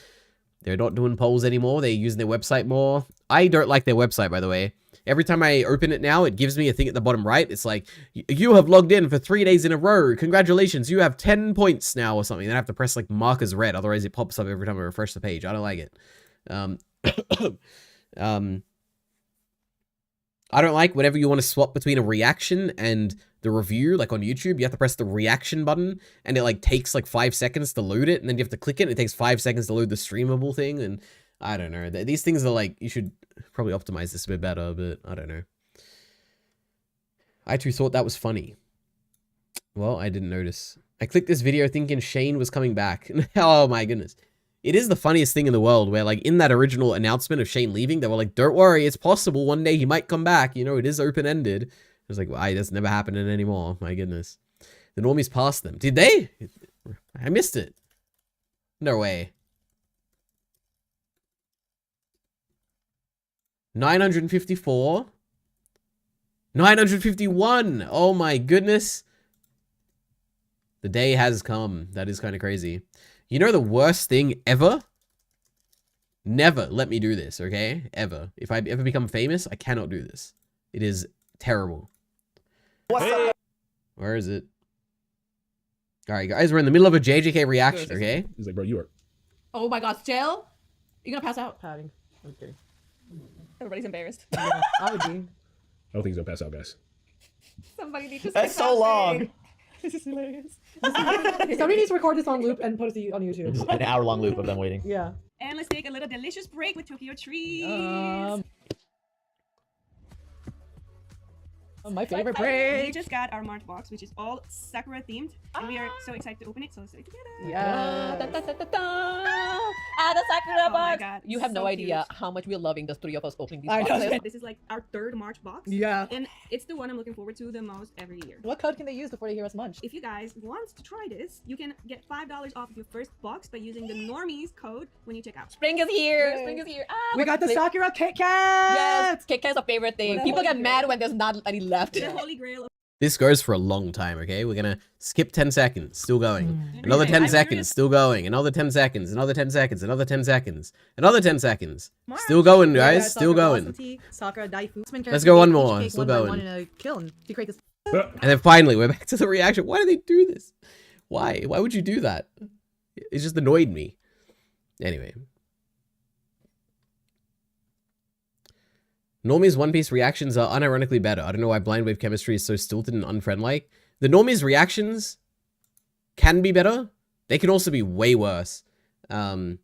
They're not doing polls anymore. They're using their website more. I don't like their website, by the way. every time I open it now, it gives me a thing at the bottom right. It's like, you have logged in for 3 days in a row. Congratulations, you have 10 points now or something. Then I have to press like mark as red, otherwise it pops up every time I refresh the page. I don't like it. I don't like whenever you want to swap between a reaction and the review, like on YouTube, you have to press the reaction button and it like takes like 5 seconds to load it, and then you have to click it and it takes 5 seconds to load the streamable thing. And I don't know. These things are like, you should probably optimize this a bit better, but I don't know. I too thought that was funny. Well, I didn't notice. I clicked this video thinking Shane was coming back. Oh my goodness. It is the funniest thing in the world where, like, in that original announcement of Shane leaving, they were like, don't worry, it's possible one day he might come back. You know, it is open-ended. It was like, why, that's never happening anymore. My goodness. The normies passed them. Did they? I missed it. No way. 954. 951. Oh my goodness. The day has come. That is kind of crazy. You know the worst thing ever? Never let me do this, okay? Ever. If I ever become famous, I cannot do this. It is terrible. What's up? Where is it? Alright, guys, we're in the middle of a JJK reaction, okay? He's like, bro, you are. Oh my god, jail? You're gonna pass out? Padding. Okay. Everybody's embarrassed. Yeah, I would be. I don't think he's gonna pass out, guys. Somebody needs to That's so long. This is hilarious. Somebody needs to record this on loop and post it on YouTube. This is an hour-long loop of them waiting. Yeah. And let's take a little delicious break with Tokyo Trees. My favorite We break. just got our March box, which is all Sakura themed, and we are so excited to open it. So let's do it together. Yeah. Da, da, da, da, da. The Sakura Oh my box. God, You have no so idea cute. how much we're loving the three of us opening these I know. boxes. This is like our third March box. Yeah. And it's the one I'm looking forward to the most every year. What code can they use before they hear us munch? If you guys want to try this, you can get $5 off your first box by using the Normies code when you check out. Spring is here! Yay. Spring is here! We got the Sakura Kit Kat! Yes! Kit Kat's a favorite thing. The People Holy get Grail. mad when there's not any left. The Holy Grail. This goes for a long time, okay? We're gonna skip 10 seconds, still going. Another Okay, 10 I'm seconds, curious. still going. Another 10 seconds, another 10 seconds, another 10 seconds, another 10 seconds. Still going, guys, still going. Sakura Daifu. Let's go one more, still going. In a kiln to create this. And then finally, we're back to the reaction. Why do they do this? Why? Why would you do that? It just annoyed me. Anyway. Normie's One Piece reactions are unironically better. I don't know why Blind Wave chemistry is so stilted and unfriend-like. The Normie's reactions can be better. They can also be way worse. Yeah.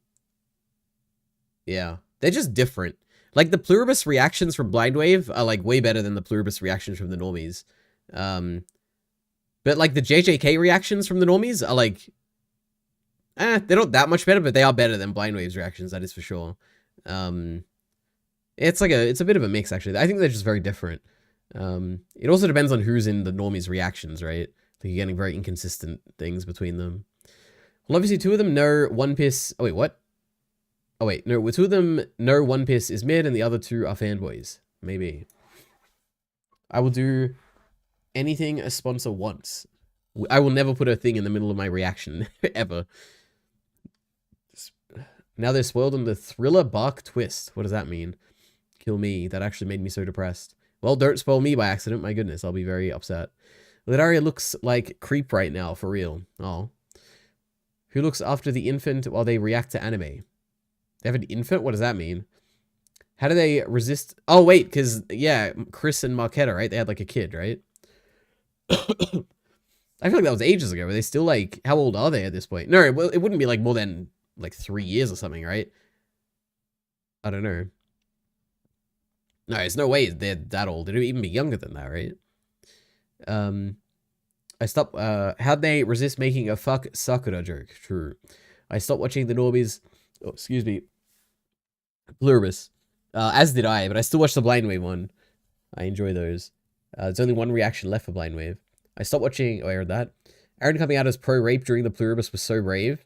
They're just different. Like, the Pluribus reactions from Blind Wave are, like, way better than the Pluribus reactions from the Normies. But, like, the JJK reactions from the Normies are, like... they're not that much better, but they are better than Blind Wave's reactions, that is for sure. It's a bit of a mix, actually. I think they're just very different. It also depends on who's in the Normies' reactions, right? Like, you're getting very inconsistent things between them. Well, obviously, two of them know One Piece... Oh, wait, what? Oh, wait, no, two of them know One Piece is mid, and the other two are fanboys. Maybe. I will do anything a sponsor wants. I will never put a thing in the middle of my reaction, ever. Now they're spoiled on the Thriller Bark twist. What does that mean? Kill me. That actually made me so depressed. Well, don't spoil me by accident. My goodness, I'll be very upset. EliteAri looks like creep right now, for real. Oh. Who looks after the infant while they react to anime? They have an infant? What does that mean? How do they resist? Oh, wait, because, yeah, Chris and Marquetta, right? They had, like, a kid, right? I feel like that was ages ago. Are they still, like, how old are they at this point? No, it wouldn't be, like, more than, like, 3 years or something, right? I don't know. No, there's no way they're that old. They'd even be younger than that, right? I stopped, how'd they resist making a fuck Sakura joke? True. I stopped watching the Normies, oh, excuse me, Pluribus, as did I, but I still watch the Blind Wave one. I enjoy those. There's only one reaction left for Blind Wave. I stopped watching, oh, I heard that. Aaron coming out as pro-rape during the Pluribus was so brave.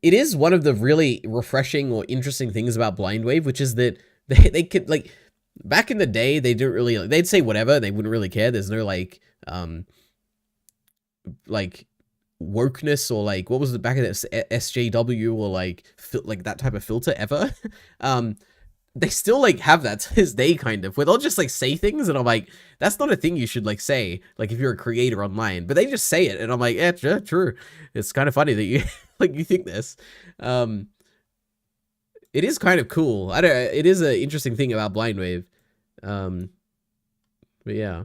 It is one of the really refreshing or interesting things about Blind Wave, which is that they could, like, back in the day, they didn't really, they'd say whatever, they wouldn't really care. There's no, like wokeness or, like, what was the back of this, SJW or, like that type of filter ever. they still like have that to this day, kind of, where they'll just like say things and I'm like, that's not a thing you should like say, like if you're a creator online, but they just say it and I'm like, yeah, true. It's kind of funny that you like you think this. It is kind of cool. It is an interesting thing about Blind Wave. But yeah.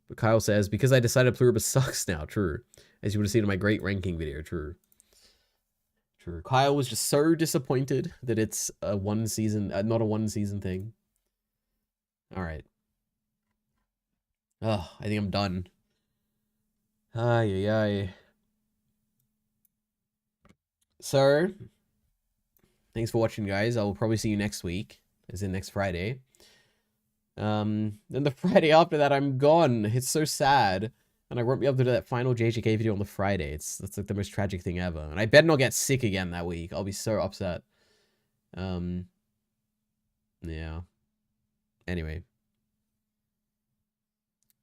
But Kyle says, because I decided Pluribus sucks now. True. As you would have seen in my great ranking video. True. True. Kyle was just so disappointed that it's a one season, not a one season thing. All right. Oh, I think I'm done. Ay, ay, ay. So, thanks for watching, guys. I will probably see you next week, as in next Friday. Then the Friday after that, I'm gone. It's so sad. And I won't be able to do that final JJK video on the Friday. That's like the most tragic thing ever. And I better not get sick again that week. I'll be so upset. Yeah. Anyway.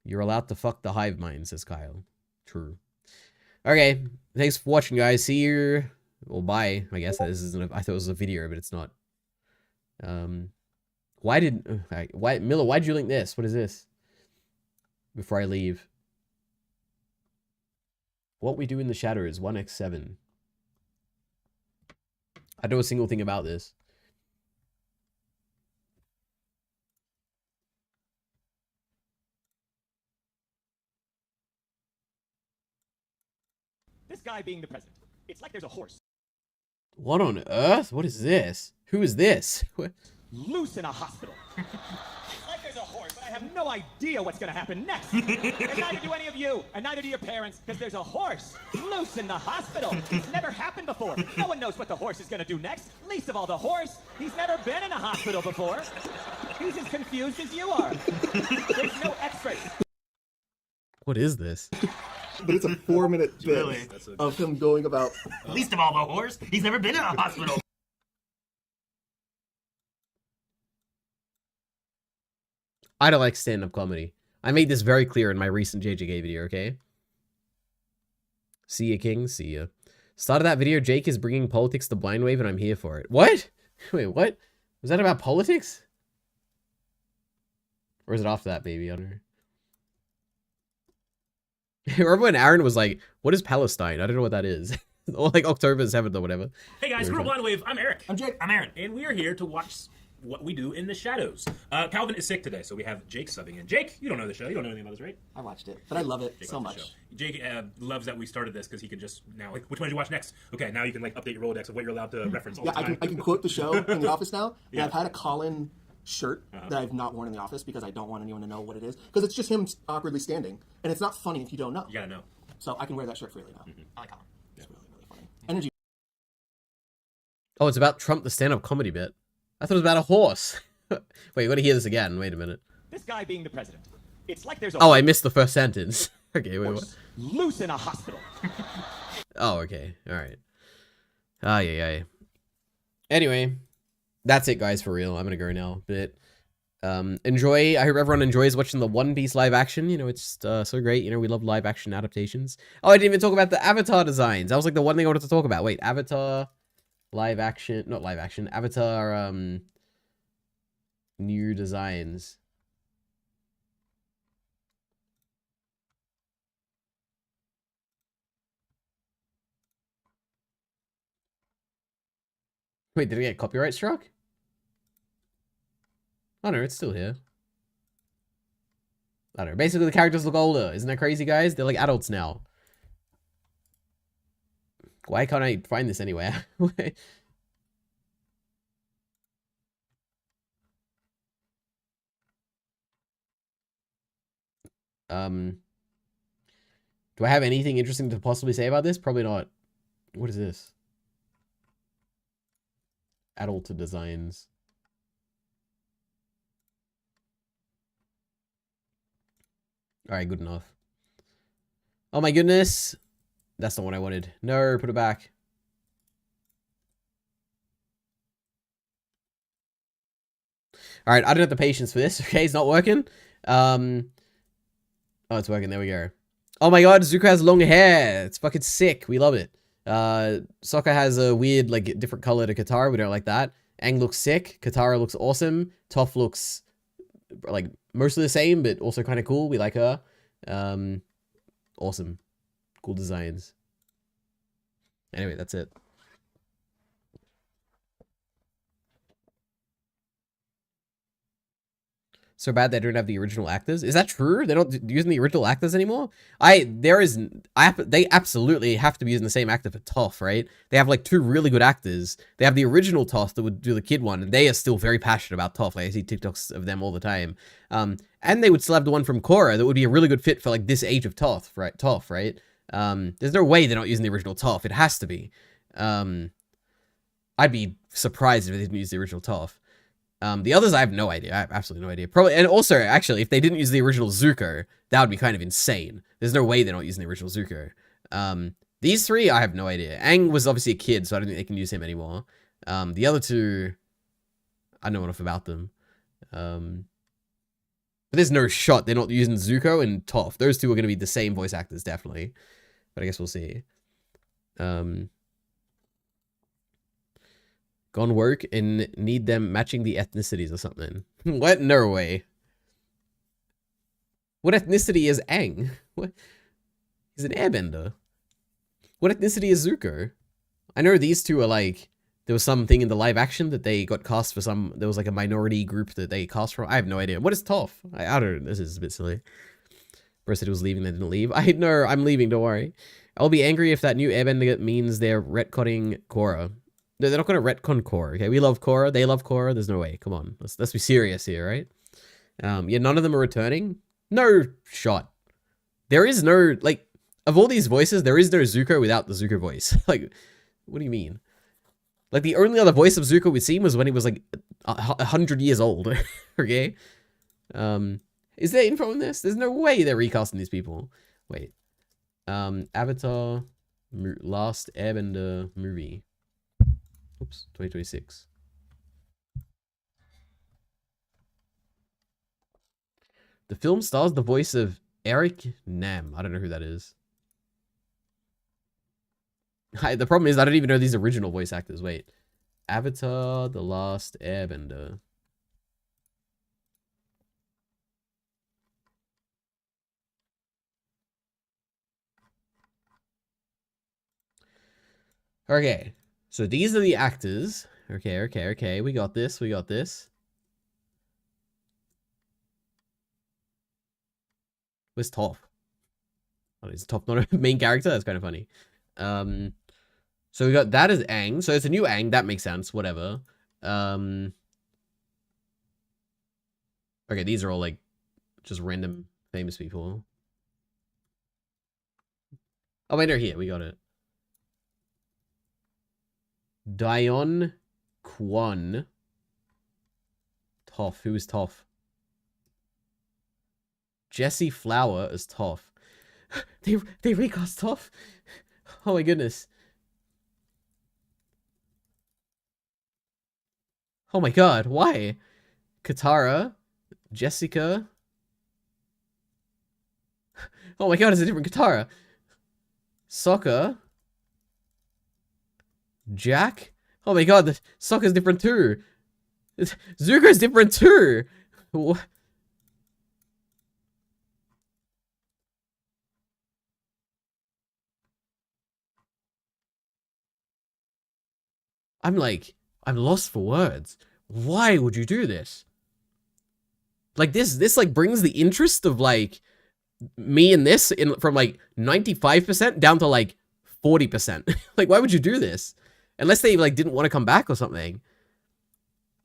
You're allowed to fuck the hive mind, says Kyle. True. Okay. Thanks for watching, guys. See you. Well, bye. I guess that isn't. I thought it was a video, but it's not. Why Miller? Why'd you link this? What is this? Before I leave. What We Do in the Shadows 1x7. I know a single thing about this. This guy being the president. It's like there's a horse What on earth? What is this? Who is this? loose in a hospital. It's like there's a horse, but I have no idea what's gonna happen next. And neither do any of you, and neither do your parents, because there's a horse loose in the hospital. It's never happened before. No one knows what the horse is gonna do next, least of all the horse. He's never been in a hospital before. He's as confused as you are. There's no x-rays. What is this? But it's a 4-minute bit Really? of him going about. Least of all the horse, he's never been in a hospital. I don't like stand-up comedy. I made this very clear in my recent JJK video, okay? See ya, King. See ya. Start of that video, Jake is bringing politics to Blind Wave, and I'm here for it. What? Wait, what? Was that about politics? Or is it after that, baby? I don't know. Remember when Aaron was like, what is Palestine? I don't know what that is. Or like October 7th or whatever. Hey guys, Squirrel Blind Wave. I'm Eric. I'm Jake. I'm Aaron. And we are here to watch What We Do in the Shadows. Calvin is sick today, so we have Jake subbing in. Jake, you don't know the show. You don't know anything about this, right? I watched it, but I love it Jake so loves the much. show. Jake loves that we started this because he can just now, like, which one did you watch next? Okay, now you can like update your Rolodex of what you're allowed to reference all Yeah, the time. I can quote the show in the office now. And Yeah. I've had a Colin shirt that I've not worn in the office because I don't want anyone to know what it is. Because it's just him awkwardly standing. And it's not funny if you don't know. You gotta know. So I can wear that shirt freely now. I like Colin. It's really, really funny. Energy. Oh, it's about Trump, the stand-up comedy bit. I thought it was about a horse. Wait, you gotta hear this again. Wait a minute. This guy being the president. It's like there's a Oh, I missed the first sentence. Okay, wait, what? horse loose in a hospital. Oh, okay. Alright. Ah, yeah. Anyway, that's it, guys, for real. I'm gonna go now. But enjoy. I hope everyone enjoys watching the One Piece live action. You know, it's so great. You know, we love live action adaptations. Oh, I didn't even talk about the Avatar designs. That was like the one thing I wanted to talk about. Wait, Avatar live action, not live action. Avatar new designs. Wait, did it get copyright struck? Oh no, it's still here. I don't know. Basically, the characters look older. Isn't that crazy, guys? They're like adults now. Why can't I find this anywhere? Do I have anything interesting to possibly say about this? Probably not. What is this? Adult designs. Alright, good enough. Oh my goodness. That's not what I wanted. No, put it back. Alright, I don't have the patience for this. Okay, it's not working. Oh, it's working. There we go. Oh my god, Zuko has long hair. It's fucking sick. We love it. Sokka has a weird, like, different color to Katara. We don't like that. Aang looks sick. Katara looks awesome. Toph looks like mostly the same, but also kind of cool. We like her. Awesome. Cool designs. Anyway, that's it. So bad they don't have the original actors. Is that true? They're not using the original actors anymore? They absolutely have to be using the same actor for Toph, right? They have like 2 really good actors. They have the original Toph that would do the kid one, and they are still very passionate about Toph. Like I see TikToks of them all the time. And they would still have the one from Korra that would be a really good fit for like this age of Toph, right? There's no way they're not using the original Toph. It has to be. I'd be surprised if they didn't use the original Toph. The others, I have no idea. I have absolutely no idea. Probably, and also, actually, if they didn't use the original Zuko, that would be kind of insane. There's no way they're not using the original Zuko. These 3, I have no idea. Aang was obviously a kid, so I don't think they can use him anymore. The other 2, I don't know enough about them. But there's no shot they're not using Zuko and Toph. Those 2 are going to be the same voice actors, definitely. But I guess we'll see. Gone woke and need them matching the ethnicities or something. What? No way. What ethnicity is Aang? What? He's an airbender. What ethnicity is Zuko? I know these 2 are like, there was something in the live action that they got cast for there was like a minority group that they cast from. I have no idea. What is Toph? I don't know. This is a bit silly. Bro said he was leaving, they didn't leave. I know, I'm leaving, don't worry. I'll be angry if that new airbender means they're retconning Korra. No, they're not going to retcon Korra, okay? We love Korra. They love Korra. There's no way. Come on. Let's be serious here, right? Yeah, none of them are returning. No shot. There is no, like, of all these voices, there is no Zuko without the Zuko voice. Like, what do you mean? Like, the only other voice of Zuko we've seen was when he was, like, 100 years old, okay? Is there info in this? There's no way they're recasting these people. Wait. Avatar, Last Airbender movie. Oops, 2026. The film stars the voice of Eric Nam. I don't know who that is. The problem is I don't even know these original voice actors. Wait. Avatar, The Last Airbender. Okay. So these are the actors. Okay. We got this. Where's Toph? Oh, is Toph not a main character? That's kind of funny. So we got that as Aang. So it's a new Aang. That makes sense. Whatever. Okay, these are all like just random famous people. Oh, wait, they're here. We got it. Dion Kwon. Toph. Who is Toph? Jesse Flower as Toph. They recast Toph? Oh my goodness. Oh my god, why? Katara, Jessica. Oh my god, it's a different Katara. Sokka. Jack. Oh my god, the Sokka's different too. Zuko's different too. What? I'm lost for words. Why would you do this? Like this like brings the interest of like me in this from like 95% down to like 40%. Like, why would you do this? Unless they like didn't want to come back or something.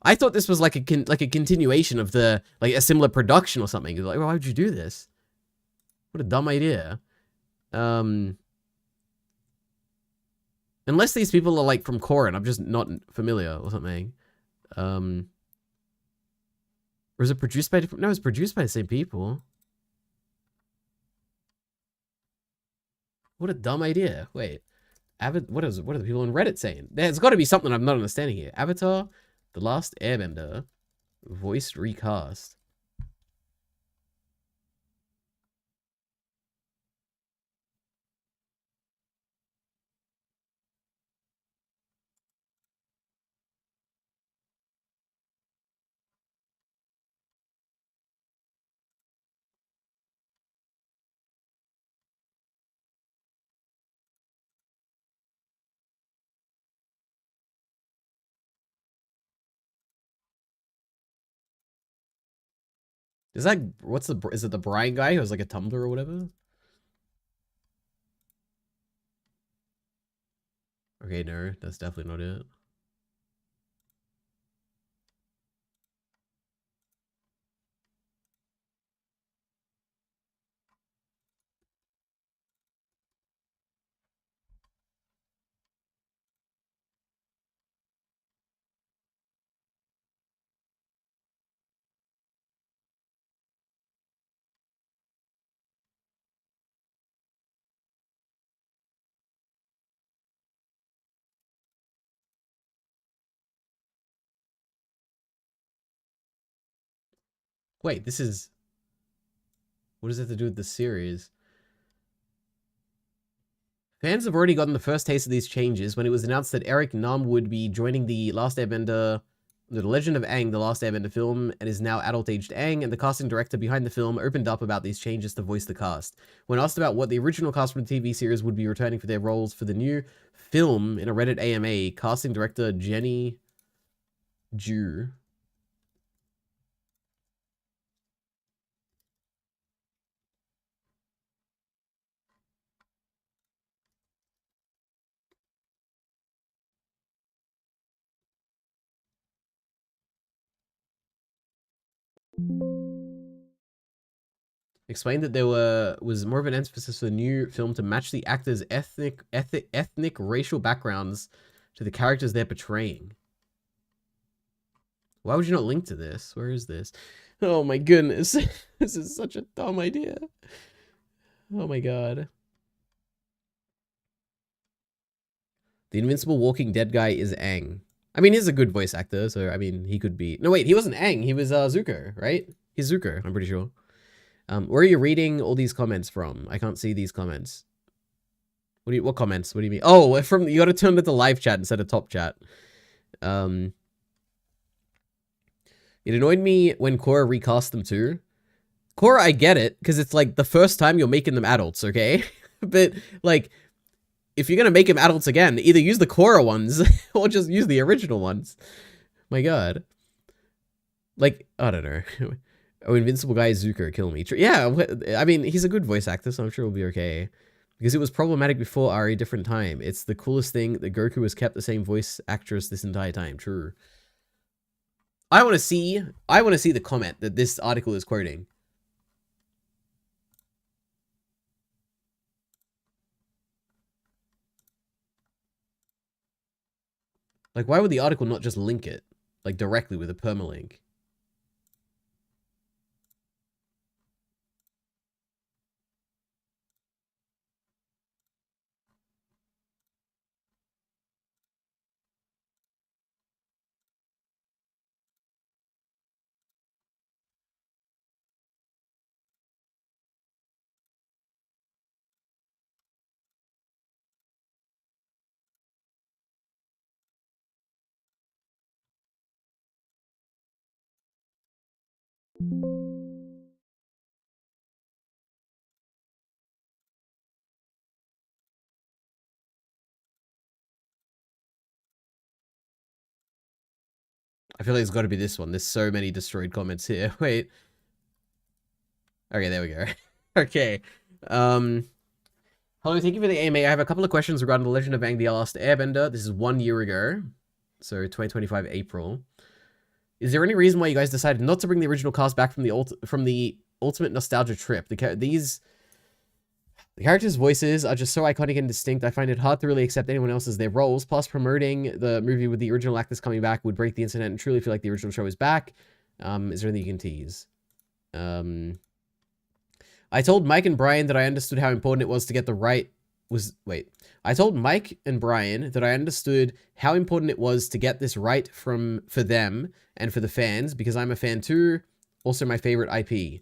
I thought this was like a continuation of the like a similar production or something. Like, why would you do this? What a dumb idea. Unless these people are like from Korra and I'm just not familiar or something. Or is it produced by different? No, it's produced by the same people. What a dumb idea. Wait. What are the people on Reddit saying? There's got to be something I'm not understanding here. Avatar, The Last Airbender, voice recast. Is that, is it the Brian guy who has like a Tumblr or whatever? Okay, no, that's definitely not it. Wait, this is... What does it have to do with the series? Fans have already gotten the first taste of these changes when it was announced that Eric Nam would be joining The Legend of Aang, The Last Airbender film, and is now adult-aged Aang, and the casting director behind the film opened up about these changes to voice the cast. When asked about what the original cast from the TV series would be returning for their roles for the new film in a Reddit AMA, casting director Jenny Ju explained that there was more of an emphasis for the new film to match the actors' ethnic racial backgrounds to the characters they're portraying. Why would you not link to this? Where is this? Oh my goodness. This is such a dumb idea. Oh my god. The Invincible Walking Dead guy is Aang. I mean, he's a good voice actor, so I mean, he could be... No, wait, he wasn't Aang. He was Zuko, right? He's Zuko, I'm pretty sure. Where are you reading all these comments from? I can't see these comments. What comments? What do you mean? Oh, from... You gotta turn to the live chat instead of top chat. It annoyed me when Korra recast them too. Korra, I get it, because it's like the first time you're making them adults, okay? But, like... If you're gonna make him adults again, either use the Korra ones or just use the original ones. My god. Like, I don't know. Oh, Invincible guy Zuko, kill me. Yeah, I mean, he's a good voice actor, so I'm sure he'll be okay. Because it was problematic before Ari, different time. It's the coolest thing that Goku has kept the same voice actress this entire time. True. I want to see the comment that this article is quoting. Like, why would the article not just link it? Like, directly with a permalink? I feel like it's got to be this one. There's so many destroyed comments here. Wait. Okay, there we go. Okay. Hello, thank you for the AMA. I have a couple of questions regarding The Legend of Aang, The Last Airbender. This is 1 year ago. So, 2025 April. Is there any reason why you guys decided not to bring the original cast back from the Ultimate Nostalgia Trip? The characters' voices are just so iconic and distinct, I find it hard to really accept anyone else as their roles. Plus, promoting the movie with the original actors coming back would break the internet and truly feel like the original show is back. Is there anything you can tease? I told Mike and Brian that I understood how important it was to get the right... I told Mike and Brian that I understood how important it was to get this right for them and for the fans, because I'm a fan too. Also my favorite IP.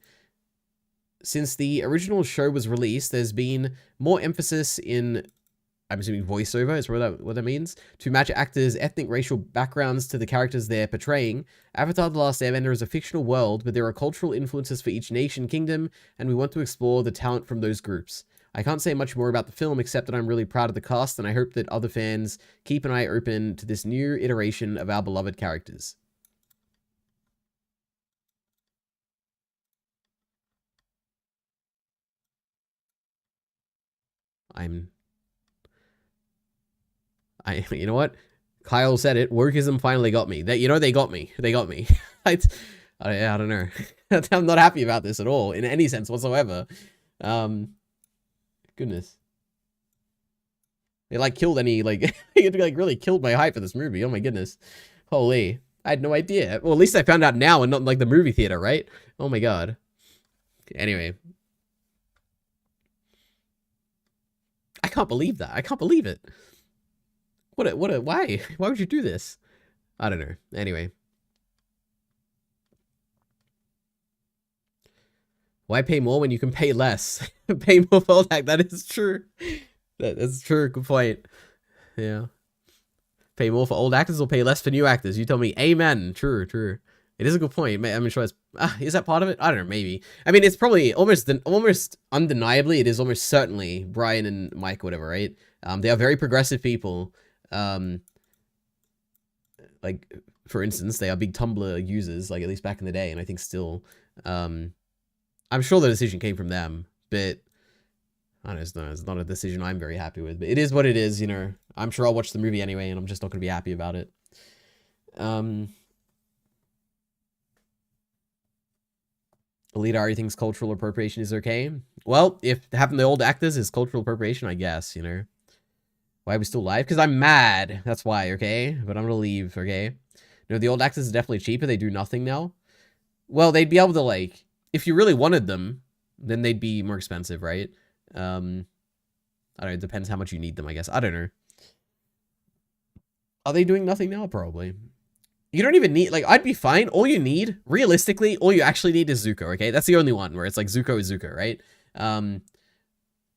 Since the original show was released, there's been more emphasis in, I'm assuming voiceover is what that means, to match actors' ethnic racial backgrounds to the characters they're portraying. Avatar: The Last Airbender is a fictional world, but there are cultural influences for each nation, kingdom, and we want to explore the talent from those groups. I can't say much more about the film except that I'm really proud of the cast, and I hope that other fans keep an eye open to this new iteration of our beloved characters. You know what? Kyle said it. Wokeism finally got me. They got me. They got me. I don't know. I'm not happy about this at all in any sense whatsoever. Goodness. They like killed any like it like really killed my hype for this movie. Oh my goodness. Holy. I had no idea. Well, at least I found out now and not in, like the movie theater, right? Oh my god. Anyway. I can't believe that. I can't believe it. Why would you do this? I don't know. Anyway. Why pay more when you can pay less? Pay more for that. That is true. That's true. Good point. Yeah. Pay more for old actors or pay less for new actors? You tell me. Amen. True, true. It is a good point. I'm sure it's... is that part of it? I don't know. Maybe. I mean, it's probably almost undeniably, it is almost certainly Brian and Mike or whatever, right? They are very progressive people. Like, for instance, they are big Tumblr users, like at least back in the day, and I think still. I'm sure the decision came from them, but I don't know, it's not a decision I'm very happy with. But it is what it is, you know. I'm sure I'll watch the movie anyway, and I'm just not going to be happy about it. EliteAri thinks cultural appropriation is okay. Well, if having the old actors is cultural appropriation, I guess, you know. Why are we still live? Because I'm mad. That's why, okay? But I'm going to leave, okay? No, the old actors are definitely cheaper. They do nothing now. Well, they'd be able to, like... If you really wanted them, then they'd be more expensive, right? I don't know. It depends how much you need them, I guess. I don't know. Are they doing nothing now? Probably. You don't even need... Like, I'd be fine. All you need, realistically, all you actually need is Zuko, okay? That's the only one where it's like Zuko is Zuko, right?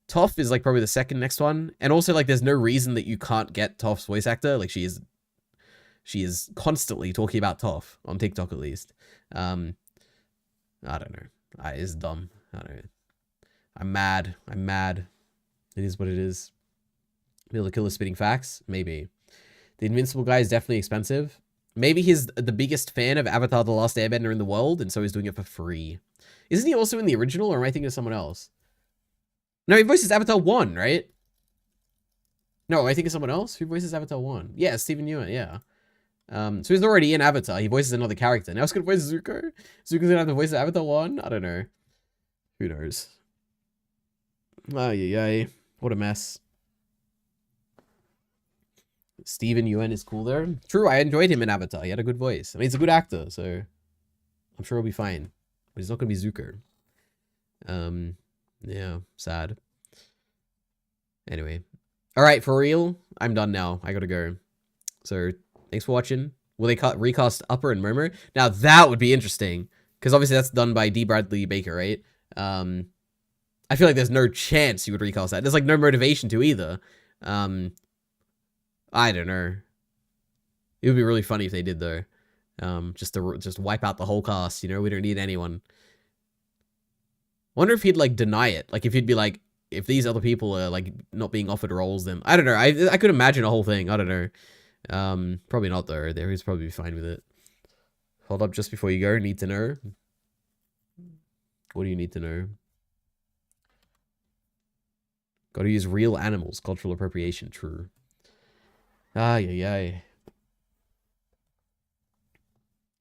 Toph is like probably the second next one. And also, like, there's no reason that you can't get Toph's voice actor. Like, she is constantly talking about Toph, on TikTok at least. I don't know. It's dumb. I don't know. I'm mad. I'm mad. It is what it is. Be Killer spitting facts? Maybe. The Invincible guy is definitely expensive. Maybe he's the biggest fan of Avatar The Last Airbender in the world, and so he's doing it for free. Isn't he also in the original, or am I thinking of someone else? No, he voices Avatar 1, right? No, I think of someone else. Who voices Avatar 1? Yeah, Stephen Ewan, yeah. So he's already in Avatar. He voices another character. Now he's gonna voice Zuko? Zuko's gonna have to voice Avatar 1? I don't know. Who knows? Ay. What a mess. Stephen Ewan is cool there. True, I enjoyed him in Avatar. He had a good voice. I mean, he's a good actor, so I'm sure he'll be fine. But he's not gonna be Zuko. Yeah, sad. Anyway. Alright, for real, I'm done now. I gotta go. So, thanks for watching. Will they recast Upper and Murmur? Now, that would be interesting. Because obviously that's done by D. Bradley Baker, right? I feel like there's no chance you would recast that. There's like no motivation to either. I don't know. It would be really funny if they did though. Just wipe out the whole cast, you know? We don't need anyone. I wonder if he'd like deny it. Like if he'd be like, if these other people are like not being offered roles, then I don't know. I could imagine a whole thing. I don't know. Probably not though. He's probably fine with it. Hold up just before you go. Need to know. What do you need to know? Got to use real animals. Cultural appropriation. True. Ay.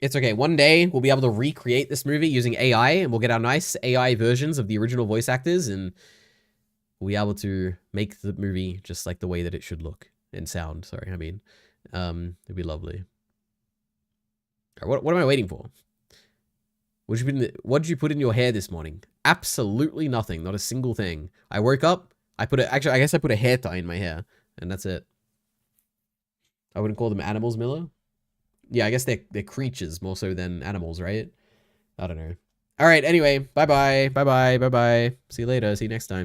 It's okay. One day we'll be able to recreate this movie using AI, and we'll get our nice AI versions of the original voice actors, and we'll be able to make the movie just like the way that it should look and sound. Sorry, I mean, it'd be lovely. What am I waiting for? What did you put in your hair this morning? Absolutely nothing. Not a single thing. I woke up. I guess I put a hair tie in my hair, and that's it. I wouldn't call them animals, Miller. Yeah, I guess they're creatures more so than animals, right? I don't know. All right, anyway, bye-bye. See you later. See you next time.